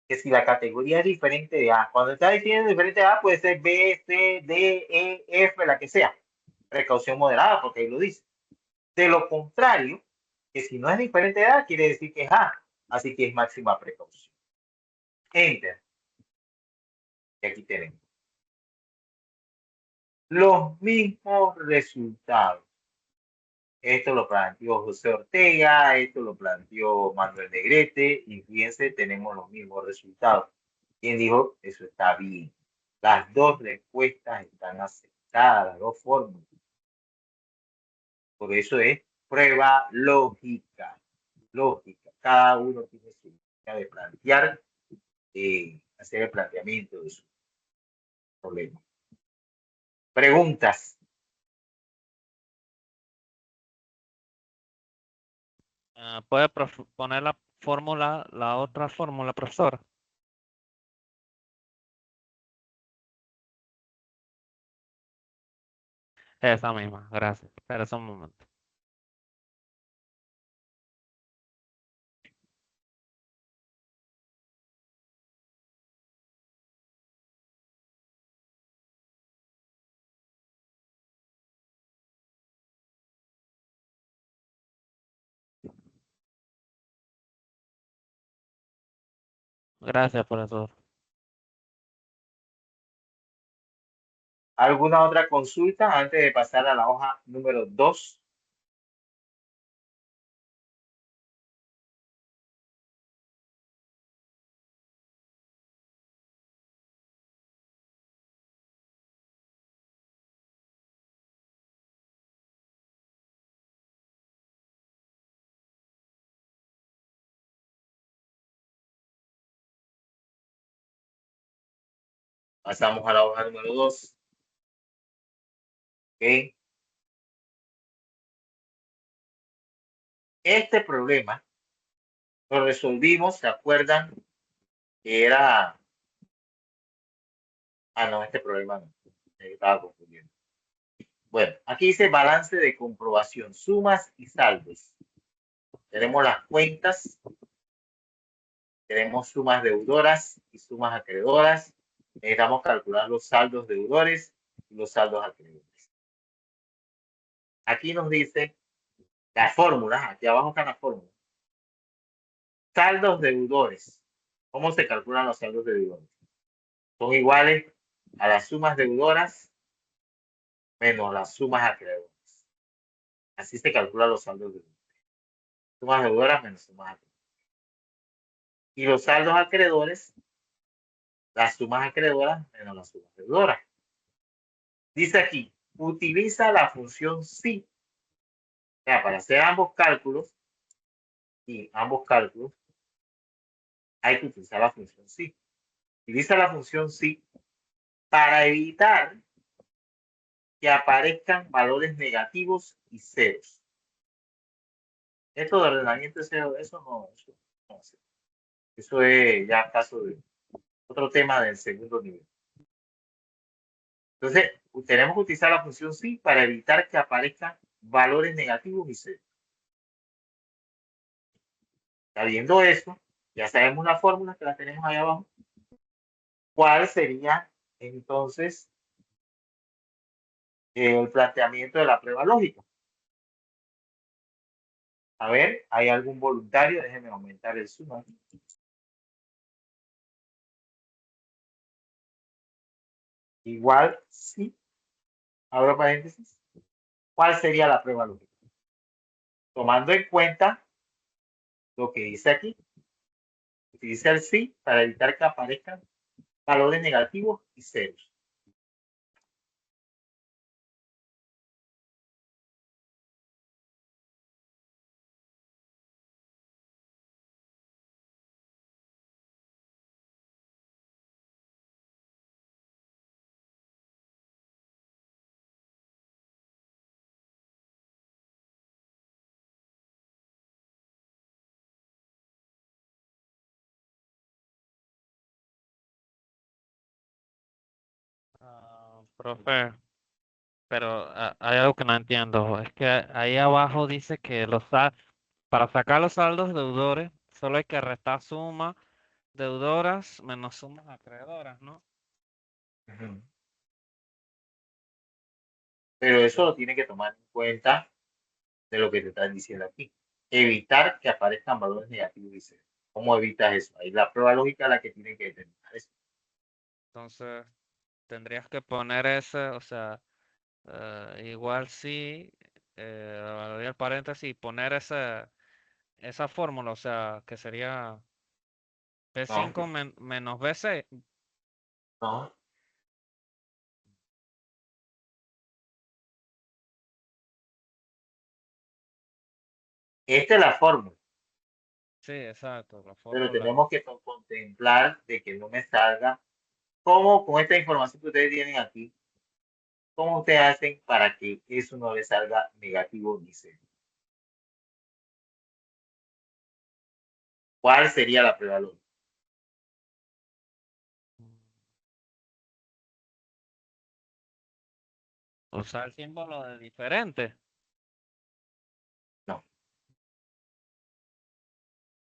S1: Que si la categoría es diferente de A, cuando está diciendo diferente de A, puede ser B, C, D, E, F, la que sea. Precaución moderada, porque ahí lo dice. De lo contrario, que si no es diferente de A, quiere decir que es A. Así que es máxima precaución. Enter. Y aquí tenemos los mismos resultados. Esto lo planteó José Ortega, esto lo planteó Manuel Negrete, y fíjense, tenemos los mismos resultados. ¿Quién dijo? Eso está bien. Las dos respuestas están aceptadas, las dos fórmulas. Por eso es prueba lógica. Lógica. Cada uno tiene su manera de plantear, hacer el planteamiento de su problema. Preguntas.
S3: ¿Puede poner la fórmula, la otra fórmula, profesor? Esa misma, gracias. Espera un momento. Gracias, profesor.
S1: ¿Alguna otra consulta antes de pasar a la hoja número 2? Pasamos a la hoja número 2. ¿Okay? Este problema lo resolvimos, ¿se acuerdan? Que era... Ah, no, este problema no. Me estaba confundiendo. Bueno, aquí dice balance de comprobación, sumas y saldos. Tenemos las cuentas, tenemos sumas deudoras y sumas acreedoras. Necesitamos calcular los saldos deudores y los saldos acreedores. Aquí nos dice las fórmulas, aquí abajo están las fórmulas. Saldos deudores. ¿Cómo se calculan los saldos deudores? Son iguales a las sumas deudoras menos las sumas acreedoras. Así se calculan los saldos deudores. Sumas deudoras menos sumas acreedoras. Y los saldos acreedores, las sumas acreedoras menos las sumas deudoras. Dice aquí, utiliza la función sí. O sea, para hacer ambos cálculos, hay que utilizar la función sí. Utiliza la función sí para evitar que aparezcan valores negativos y ceros. Esto de ordenamiento de cero, eso no. Eso es ya caso de otro tema del segundo nivel. Entonces, tenemos que utilizar la función sí para evitar que aparezcan valores negativos y ceros. Sabiendo eso, ya sabemos la fórmula que la tenemos ahí abajo. ¿Cuál sería entonces el planteamiento de la prueba lógica? A ver, ¿hay algún voluntario? Déjenme aumentar el zoom aquí. Igual, sí. Abro paréntesis. ¿Cuál sería la prueba lógica? Tomando en cuenta lo que dice aquí. Utiliza el sí para evitar que aparezcan valores negativos y ceros.
S3: Profe, pero hay algo que no entiendo. Es que ahí abajo dice que para sacar los saldos deudores solo hay que restar suma deudoras menos sumas acreedoras, ¿no?
S1: Pero eso lo tiene que tomar en cuenta de lo que te están diciendo aquí. Evitar que aparezcan valores negativos y ceros. ¿Cómo evitas eso? Ahí la prueba lógica es la que tiene que determinar eso.
S3: Entonces, tendrías que poner ese, o sea, igual sí, abrir el paréntesis y poner esa fórmula, o sea, que sería P5 menos B6.
S1: No. Esta es la fórmula,
S3: Sí, exacto, la
S1: pero
S3: fórmula.
S1: tenemos que contemplar de que no me salga como con esta información que ustedes tienen aquí, cómo ustedes hacen para que eso no les salga negativo ni cero. ¿Cuál sería la prueba lógica?
S3: Usar el símbolo de diferente.
S1: No.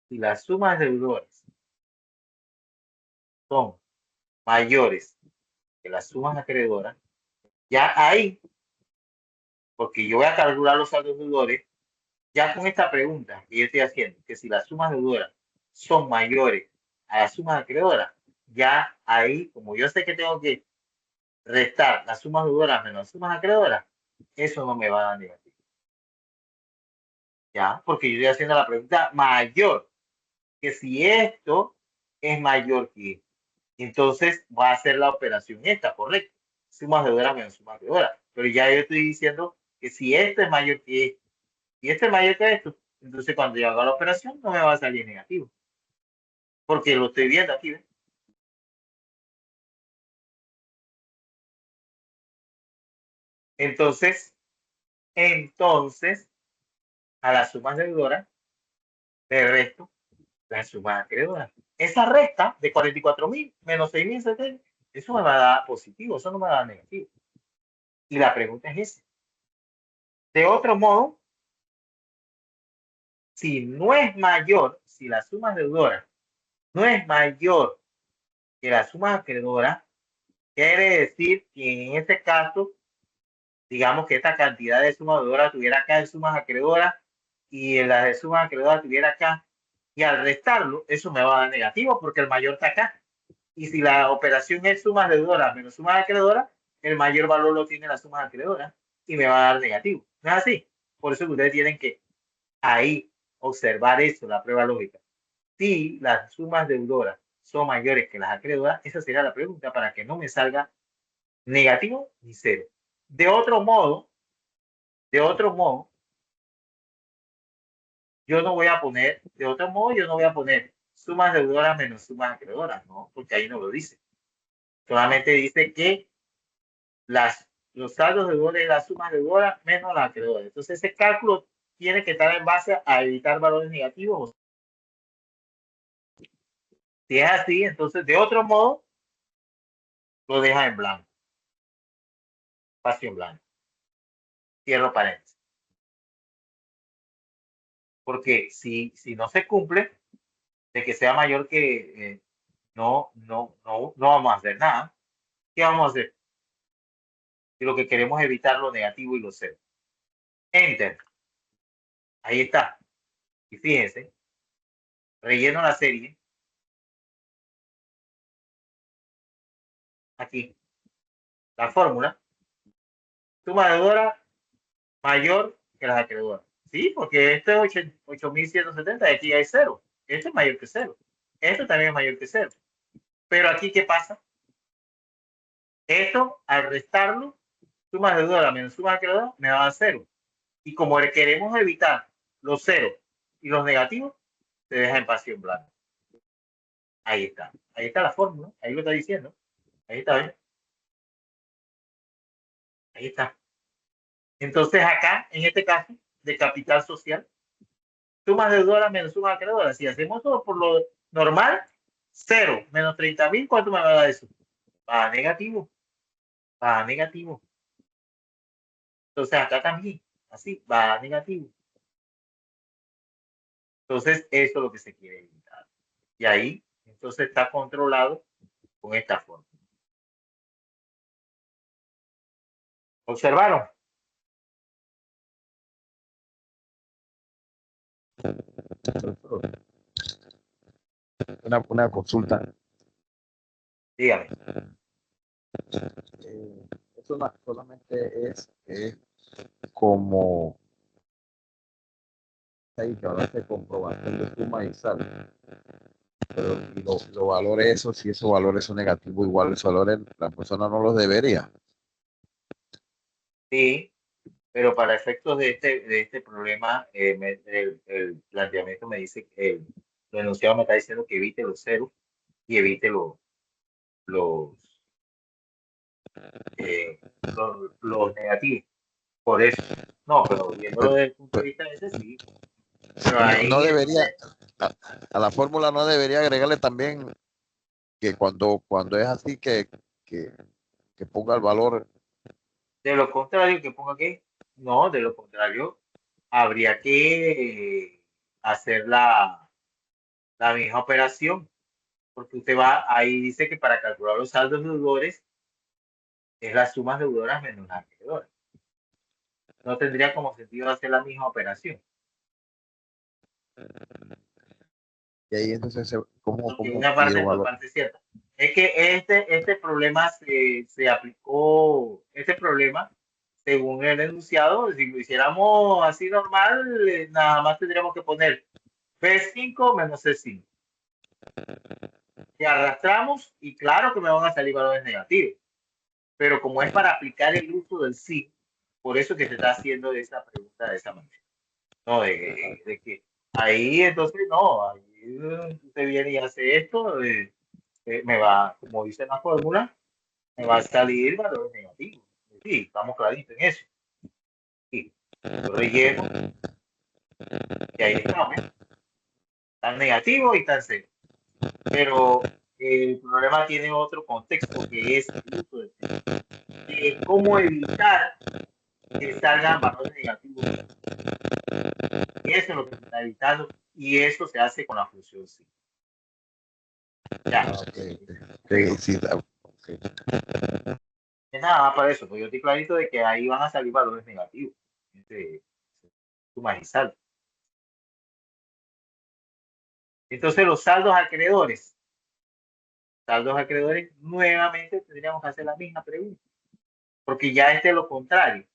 S1: Si las sumas deudores son mayores que las sumas acreedoras, ya ahí, porque yo voy a calcular los saldos deudores, ya con esta pregunta que yo estoy haciendo, que si las sumas deudoras son mayores a las sumas acreedoras, ya ahí, como yo sé que tengo que restar las sumas deudoras menos las sumas acreedoras, eso no me va a dar negativo. Ya, porque yo estoy haciendo la pregunta mayor, que si esto es mayor que esto, entonces va a ser la operación esta, correcto. Sumas deudoras menos sumas acreedoras. Pero ya yo estoy diciendo que si esto es mayor que esto y esto es mayor que esto, entonces cuando yo haga la operación no me va a salir negativo. Porque lo estoy viendo aquí, ¿ves? Entonces, a las sumas deudoras le resto las sumas acreedoras. Esa resta de 44.000 menos 6.070, eso me va a dar positivo, eso no me va a dar negativo. Y la pregunta es esa. De otro modo, si no es mayor, si la suma deudora no es mayor que la suma acreedora, quiere decir que en este caso, digamos que esta cantidad de suma deudora tuviera acá en sumas acreedoras y la de sumas acreedoras tuviera acá, y al restarlo, eso me va a dar negativo porque el mayor está acá. Y si la operación es sumas deudoras menos sumas acreedoras, el mayor valor lo tiene la suma acreedora y me va a dar negativo. ¿No es así? Por eso que ustedes tienen que ahí observar eso, la prueba lógica. Si las sumas deudoras son mayores que las acreedoras, esa sería la pregunta para que no me salga negativo ni cero. De otro modo, yo no voy a poner, sumas deudoras menos sumas acreedoras, ¿no? Porque ahí no lo dice. Solamente dice que los saldos deudores de las sumas deudoras menos las acreedoras. Entonces ese cálculo tiene que estar en base a evitar valores negativos. Si es así, entonces de otro modo lo deja en blanco, espacio en blanco, cierro paréntesis. Porque si no se cumple, de que sea mayor que no vamos a hacer nada. ¿Qué vamos a hacer? Si lo que queremos es evitar lo negativo y lo cero. Enter. Ahí está. Y fíjense, relleno la serie. Aquí. La fórmula. Suma deudora mayor que las acreedoras. Sí, porque esto es 8.170 y aquí hay cero. Esto es mayor que cero. Esto también es mayor que cero. Pero aquí, ¿qué pasa? Esto, al restarlo, suma deudora menos suma acreedora, me va a dar cero. Y como queremos evitar los ceros y los negativos, se deja en pasión blanca. Ahí está. Ahí está la fórmula. Ahí lo está diciendo. Ahí está, ¿ven? Ahí está. Entonces acá, en este caso, de capital social, sumas deudoras menos sumas acreedoras. Si hacemos todo por lo normal, 0 menos 30.000, ¿cuánto me va a dar eso? Va a negativo. Va a negativo. Entonces acá también, así, va a negativo. Entonces eso es lo que se quiere evitar. Y ahí, entonces está controlado con esta forma. ¿Observaron?
S2: una consulta.
S1: Dígame.
S2: Eso solamente es como ahí que ahora se comprobación de suma y sal. Pero y los valores esos, si esos valores son negativos, igual esos valores la persona no los debería.
S1: Sí, pero para efectos de este problema, el planteamiento me dice que el enunciado me está diciendo que evite los ceros y evite los, los negativos. Por eso. No, pero viéndolo
S2: Pero,
S1: desde el punto de
S2: pero
S1: vista de ese, sí. Pero
S2: no
S1: ahí
S2: debería,
S1: entonces,
S2: a la fórmula no debería agregarle también que cuando es así que, que ponga el valor.
S1: de lo contrario, que ponga aquí, no, de lo contrario, habría que hacer la misma operación, porque usted va, ahí dice que para calcular los saldos deudores es las sumas deudoras menos las acreedoras. No tendría como sentido hacer la misma operación.
S2: Y ahí entonces,
S1: Porque
S2: ¿cómo?
S1: una
S2: Y los
S1: parte por
S2: valores.
S1: parte es cierta. Es que este problema se aplicó, este problema, según el enunciado, si lo hiciéramos así normal, nada más tendríamos que poner B5 menos C5. Y arrastramos y claro que me van a salir valores negativos. Pero como es para aplicar el uso del sí, por eso que se está haciendo esa pregunta de esa manera. No, de que ahí entonces no, ahí usted viene y hace esto, me va, como dice la fórmula, me va a salir valores negativos. Sí, estamos claritos en eso. Sí, yo relleno y ahí está, ¿ves? Tan negativo y tan cero. Pero el problema tiene otro contexto que es el uso del sí. Cómo evitar que salgan valores negativos. Eso es lo que se está evitando y eso se hace con la función sí. Ya.
S2: Okay, okay, sí, okay.
S1: Es nada más para eso, pues yo estoy clarito de que ahí van a salir valores negativos. Sumas y saldos. Entonces los saldos acreedores. Saldos acreedores, nuevamente tendríamos que hacer la misma pregunta. Porque ya este es lo contrario.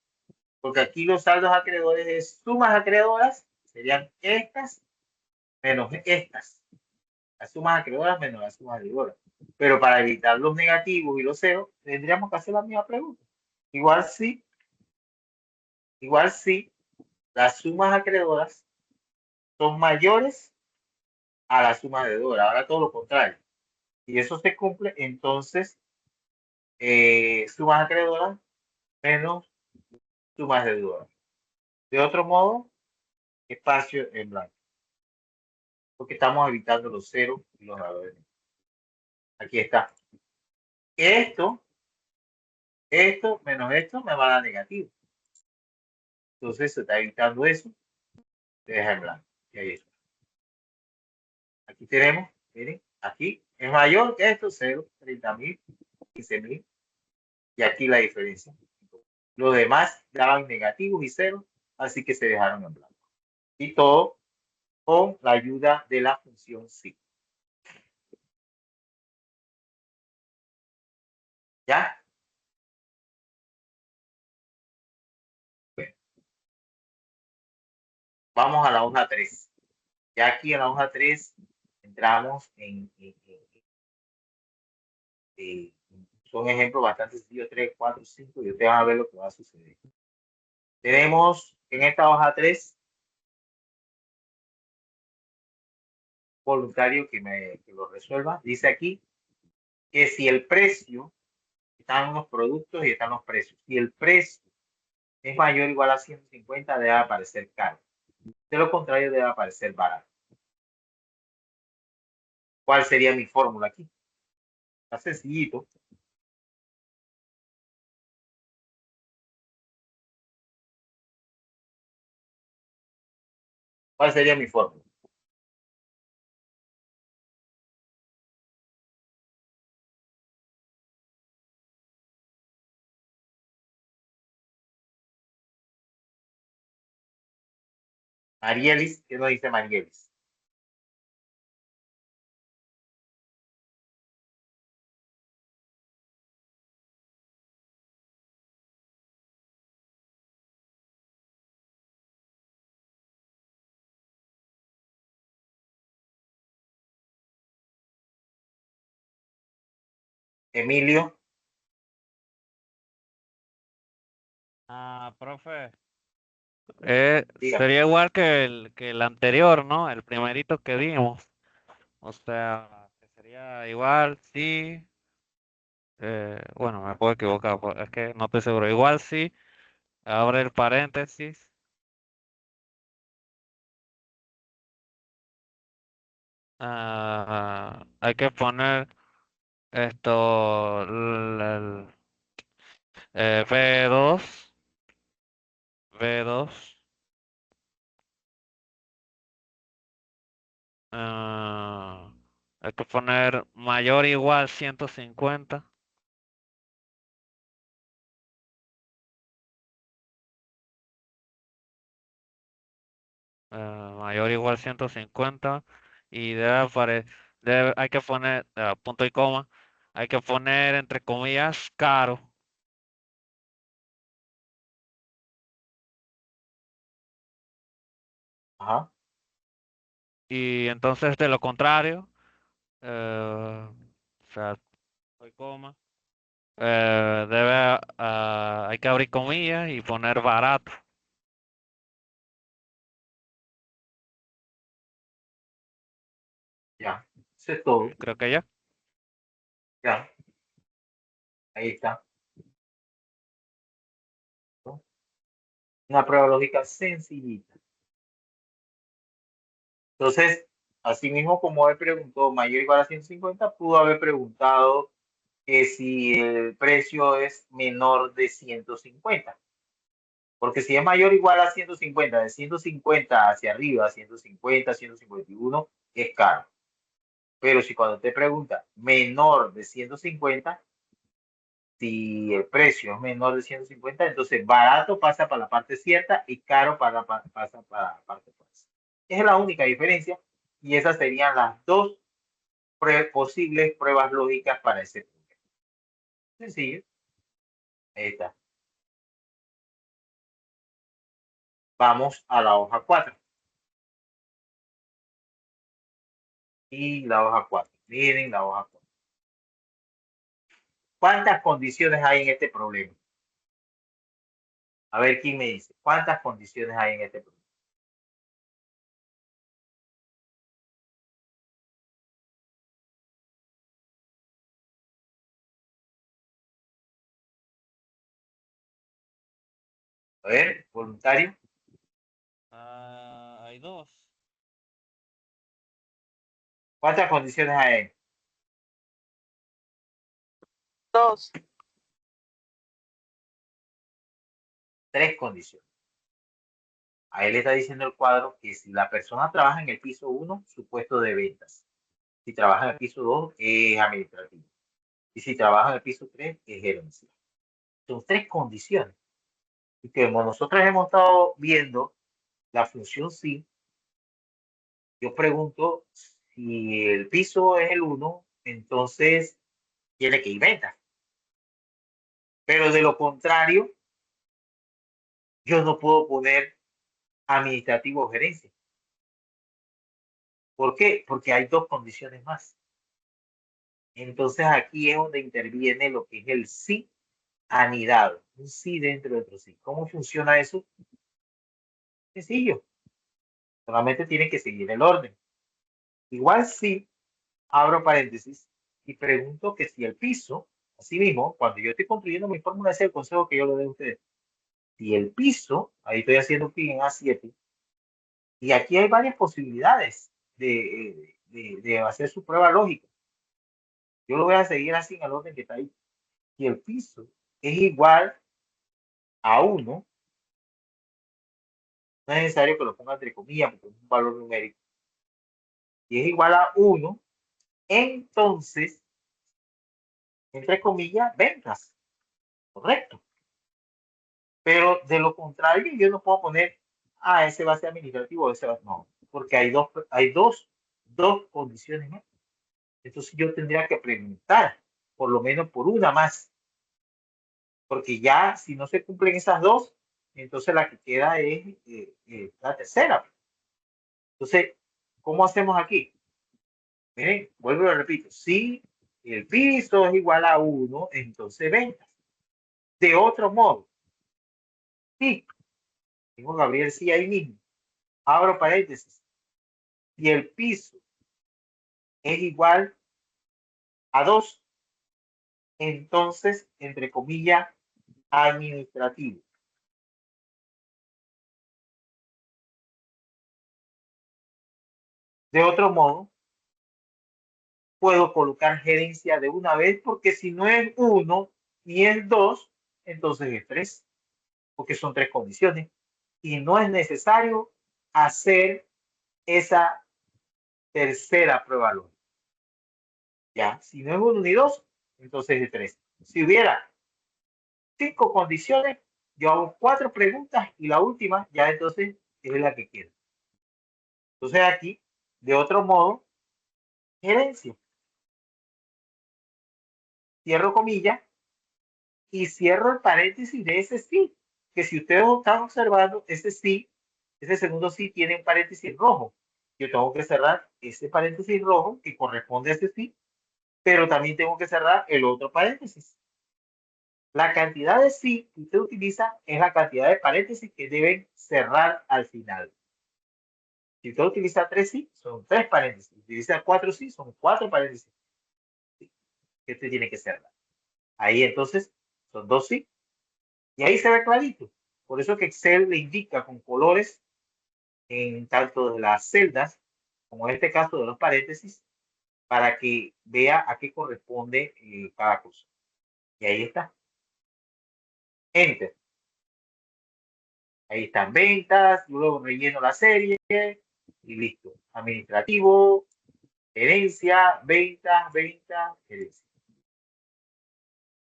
S1: Porque aquí los saldos acreedores de sumas acreedoras serían estas menos estas. Las sumas acreedoras menos las sumas deudores. Pero para evitar los negativos y los ceros, tendríamos que hacer la misma pregunta. Igual sí, las sumas acreedoras son mayores a las sumas deudora. Ahora todo lo contrario. Si eso se cumple, entonces sumas acreedoras menos sumas deudoras. De otro modo, espacio en blanco. Porque estamos evitando los ceros y los valores. Aquí está. Esto menos esto me va a dar negativo. Entonces se está evitando eso. Se deja en blanco. Y ahí está. Aquí tenemos, miren, aquí es mayor que esto, 0, 30.000, 15.000. Y aquí la diferencia. Los demás daban negativos y cero, así que se dejaron en blanco. Y todo con la ayuda de la función sí. ¿Ya? Bueno, vamos a la hoja 3. Ya aquí en la hoja 3 entramos son ejemplos bastante sencillos, 3, 4, 5, y ustedes van a ver lo que va a suceder. Tenemos en esta hoja 3 voluntario que lo resuelva. Dice aquí que si el precio, están los productos y están los precios, si el precio es mayor o igual a 150, debe aparecer caro. De lo contrario, debe aparecer barato. ¿Cuál sería mi fórmula aquí? Está sencillito. ¿Cuál sería mi fórmula? Marielis, ¿qué nos dice Marielis? Emilio.
S3: Profe,
S1: Dígame.
S3: sería igual que el anterior, ¿no? El primerito que dimos. O sea, que sería igual, sí. Bueno, me puedo equivocar, es que no estoy seguro. Igual sí, abre el paréntesis. Hay que poner esto, V2, V2. Hay que poner mayor o igual 150. Mayor o igual 150 y hay que poner punto y coma, hay que poner entre comillas caro.
S1: Ajá.
S3: Y entonces de lo contrario, o sea, punto y coma, hay que abrir comillas y poner barato.
S1: Ya. Eso es todo.
S3: Creo que ya.
S1: Ya. Ahí está. Una prueba lógica sencillita. Entonces, así mismo como él preguntó mayor o igual a 150, pudo haber preguntado que si el precio es menor de 150. Porque si es mayor o igual a 150, de 150 hacia arriba, 150, 151, es caro. Pero si cuando te pregunta menor de 150, si el precio es menor de 150, entonces barato pasa para la parte cierta y caro pasa para la parte falsa. Esa es la única diferencia y esas serían las dos posibles pruebas lógicas para ese punto. Sencillo. Ahí está. Vamos a la hoja 4. Y la hoja 4. Miren la hoja 4. ¿Cuántas condiciones hay en este problema? A ver quién me dice. ¿Cuántas condiciones hay en este problema? A ver, voluntario.
S3: Hay dos.
S1: ¿Cuántas condiciones hay?
S5: 2.
S1: 3 condiciones. A él le está diciendo el cuadro que si la persona trabaja en el piso 1, su puesto de ventas. Si trabaja en el piso 2, es administrativo. Y si trabaja en el piso 3, es gerencial. Son 3 condiciones. Y como nosotros hemos estado viendo la función sí, yo pregunto si el piso es el 1, entonces tiene que ir venta. Pero de lo contrario, yo no puedo poner administrativo o gerencia. ¿Por qué? Porque hay 2 condiciones más. Entonces aquí es donde interviene lo que es el sí anidado, un sí dentro de otro sí. ¿Cómo funciona eso? Sencillo, solamente tiene que seguir el orden. Igual sí, abro paréntesis y pregunto que si el piso, así mismo, cuando yo estoy construyendo mi fórmula, ese es el consejo que yo le doy a ustedes. Si el piso, ahí estoy haciendo clic en A7, y aquí hay varias posibilidades de hacer su prueba lógica. Yo lo voy a seguir así en el orden que está ahí. Si el piso es igual a 1, no es necesario que lo ponga entre comillas porque es un valor numérico. Si es igual a 1, entonces, entre comillas, ventas. Correcto. Pero de lo contrario, yo no puedo poner, ese va a ser administrativo, ese va, no, porque hay dos condiciones más. Entonces yo tendría que preguntar, por lo menos por una más. Porque ya, si no se cumplen esas dos, entonces la que queda es la tercera. Entonces, ¿cómo hacemos aquí? Miren, vuelvo y lo repito. Sí, el piso es igual a 1, entonces ventas. De otro modo, sí, tengo Gabriel sí ahí mismo. Abro paréntesis. Si el piso es igual a 2, entonces, entre comillas, administrativo. De otro modo, puedo colocar gerencia de una vez, porque si no es 1 ni es 2, entonces es 3, porque son 3 condiciones. Y no es necesario hacer esa tercera prueba lógica. Ya, si no es 1 ni 2, entonces es 3. Si hubiera 5 condiciones, yo hago 4 preguntas y la última ya entonces es la que quiero. Entonces aquí, de otro modo, gerencia. Cierro comillas y cierro el paréntesis de ese sí, que si ustedes están observando, ese sí, ese segundo sí tiene un paréntesis rojo. Yo tengo que cerrar ese paréntesis rojo que corresponde a ese sí, pero también tengo que cerrar el otro paréntesis. La cantidad de sí que usted utiliza es la cantidad de paréntesis que deben cerrar al final. Si usted utiliza 3 sí, son 3 paréntesis. Si utiliza 4 sí, son 4 paréntesis que usted tiene que cerrar. Ahí entonces son 2 sí. Y ahí se ve clarito. Por eso que Excel le indica con colores en tanto de las celdas, como en este caso de los paréntesis, para que vea a qué corresponde cada cosa. Y ahí está. Enter. Ahí están ventas, yo luego relleno la serie y listo. Administrativo, gerencia, ventas, gerencia.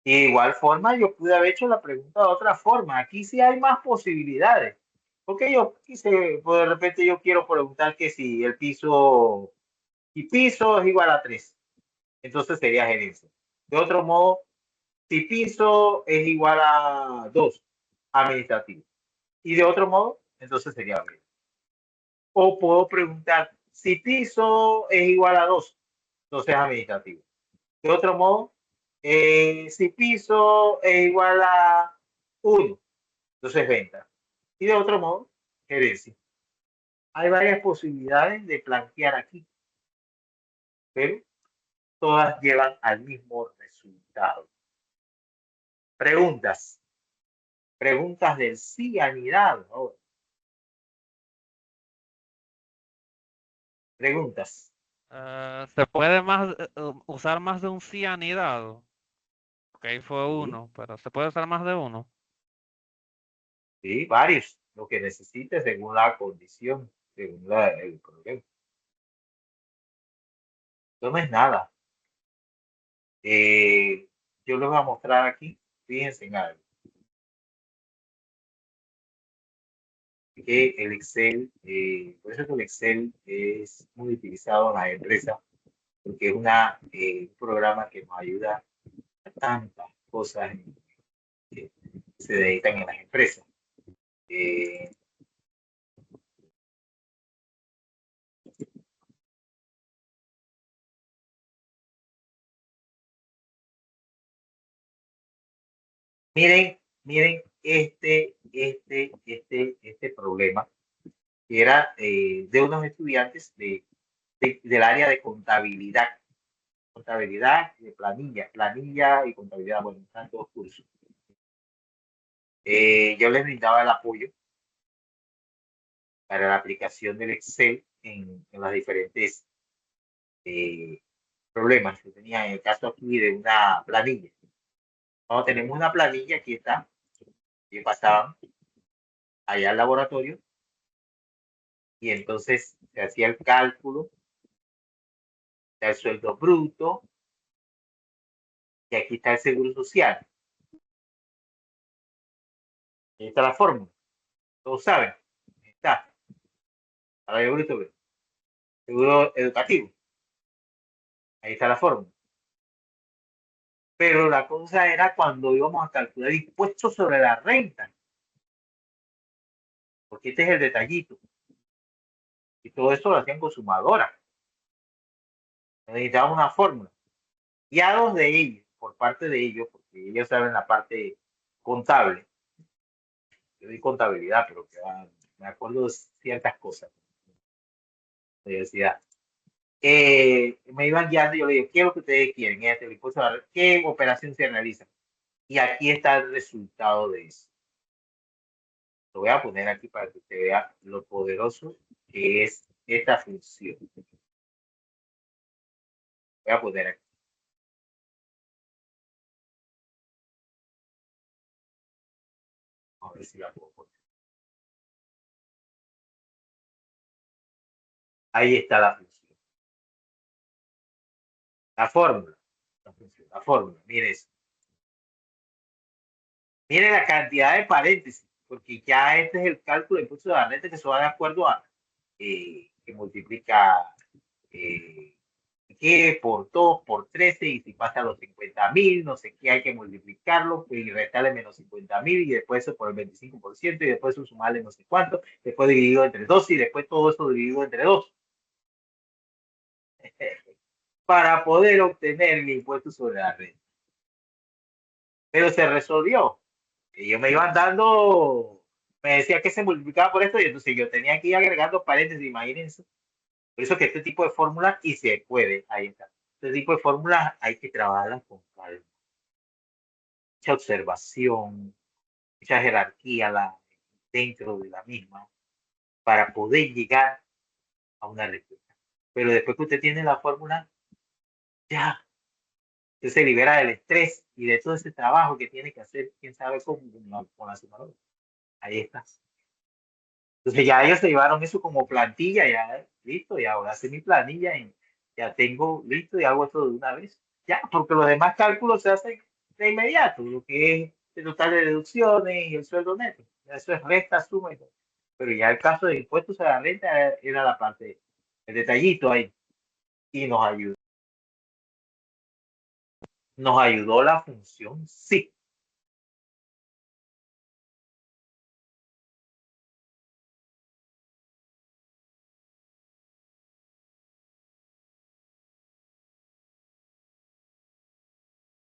S1: Y de igual forma, yo pude haber hecho la pregunta de otra forma. Aquí sí hay más posibilidades. Porque yo quise, pues de repente yo quiero preguntar que si el piso, si piso es igual a 3, entonces sería gerencia. De otro modo, si piso es igual a 2, administrativo. Y de otro modo, entonces sería gerencia. O puedo preguntar, si piso es igual a 2, entonces administrativo. De otro modo, si piso es igual a 1, entonces venta. Y de otro modo, gerencia. Hay varias posibilidades de plantear aquí, pero todas llevan al mismo resultado. Preguntas. Preguntas del sí anidado. Ahora. Preguntas.
S3: ¿Se puede usar más de un sí anidado? Ok, fue
S1: Sí,
S3: uno, pero ¿se puede usar más de uno?
S1: sí, varios. Lo que necesites según la condición, según el problema. Esto no es nada. Yo les voy a mostrar aquí. Fíjense en algo. Que el Excel, por eso que el Excel es muy utilizado en las empresas, porque es un programa que nos ayuda a tantas cosas que se dedican en las empresas. Miren este problema, que era de unos estudiantes del área de contabilidad de planilla y contabilidad, bueno, están todos cursos. Yo les brindaba el apoyo para la aplicación del Excel en las diferentes problemas que tenía, en el caso aquí de una planilla. Cuando tenemos una planilla, aquí está, y pasaban allá al laboratorio, y entonces se hacía el cálculo del sueldo bruto, y aquí está el seguro social. Ahí está la fórmula. Todos saben. Ahí está. Ahora yo bruto, seguro educativo. Ahí está la fórmula. Pero la cosa era cuando íbamos a calcular impuestos sobre la renta. Porque este es el detallito. Y todo esto lo hacían con sumadora. Necesitaba una fórmula. guiados de ellos, por parte de ellos, porque ellos saben la parte contable. Yo di contabilidad, pero que me acuerdo de ciertas cosas de universidad. Me iban guiando y yo le digo, ¿qué es lo que ustedes quieren? ¿Qué operación se realiza? Y aquí está el resultado de eso. Lo voy a poner aquí para que usted vea lo poderoso que es esta función. Voy a poner aquí. A ver si la puedo poner. Ahí está la función. La fórmula. La fórmula. Mire eso. Mire la cantidad de paréntesis, porque ya este es el cálculo de impulso de la red que se va de acuerdo a que multiplica que por 2, por 13, y si pasa a los 50.000, no sé qué, hay que multiplicarlo, y restarle menos 50.000, y después eso por el 25%, y después eso sumarle no sé cuánto, después dividido entre 2, y después todo eso dividido entre 2. Para poder obtener el impuesto sobre la renta. Pero se resolvió. Ellos me iban dando, me decía que se multiplicaba por esto, y entonces yo tenía que ir agregando paréntesis, imagínense. Por eso que este tipo de fórmulas, y se puede, ahí está. Este tipo de fórmulas hay que trabajarlas con calma. Mucha observación, mucha jerarquía dentro de la misma, para poder llegar a una respuesta. Pero después que usted tiene la fórmula, ya, usted se libera del estrés y de todo ese trabajo que tiene que hacer, quién sabe cómo, con la sumadora. Ahí está. Entonces ya ellos se llevaron eso como plantilla, ya listo, y ahora hace mi planilla y ya tengo listo y hago esto de una vez. Ya, porque los demás cálculos se hacen de inmediato, lo que es el total de deducciones y el sueldo neto. Eso es resta, suma y todo. Pero ya el caso de impuestos a la renta era la parte, el detallito ahí. Y nos ayudó. Nos ayudó la función sí.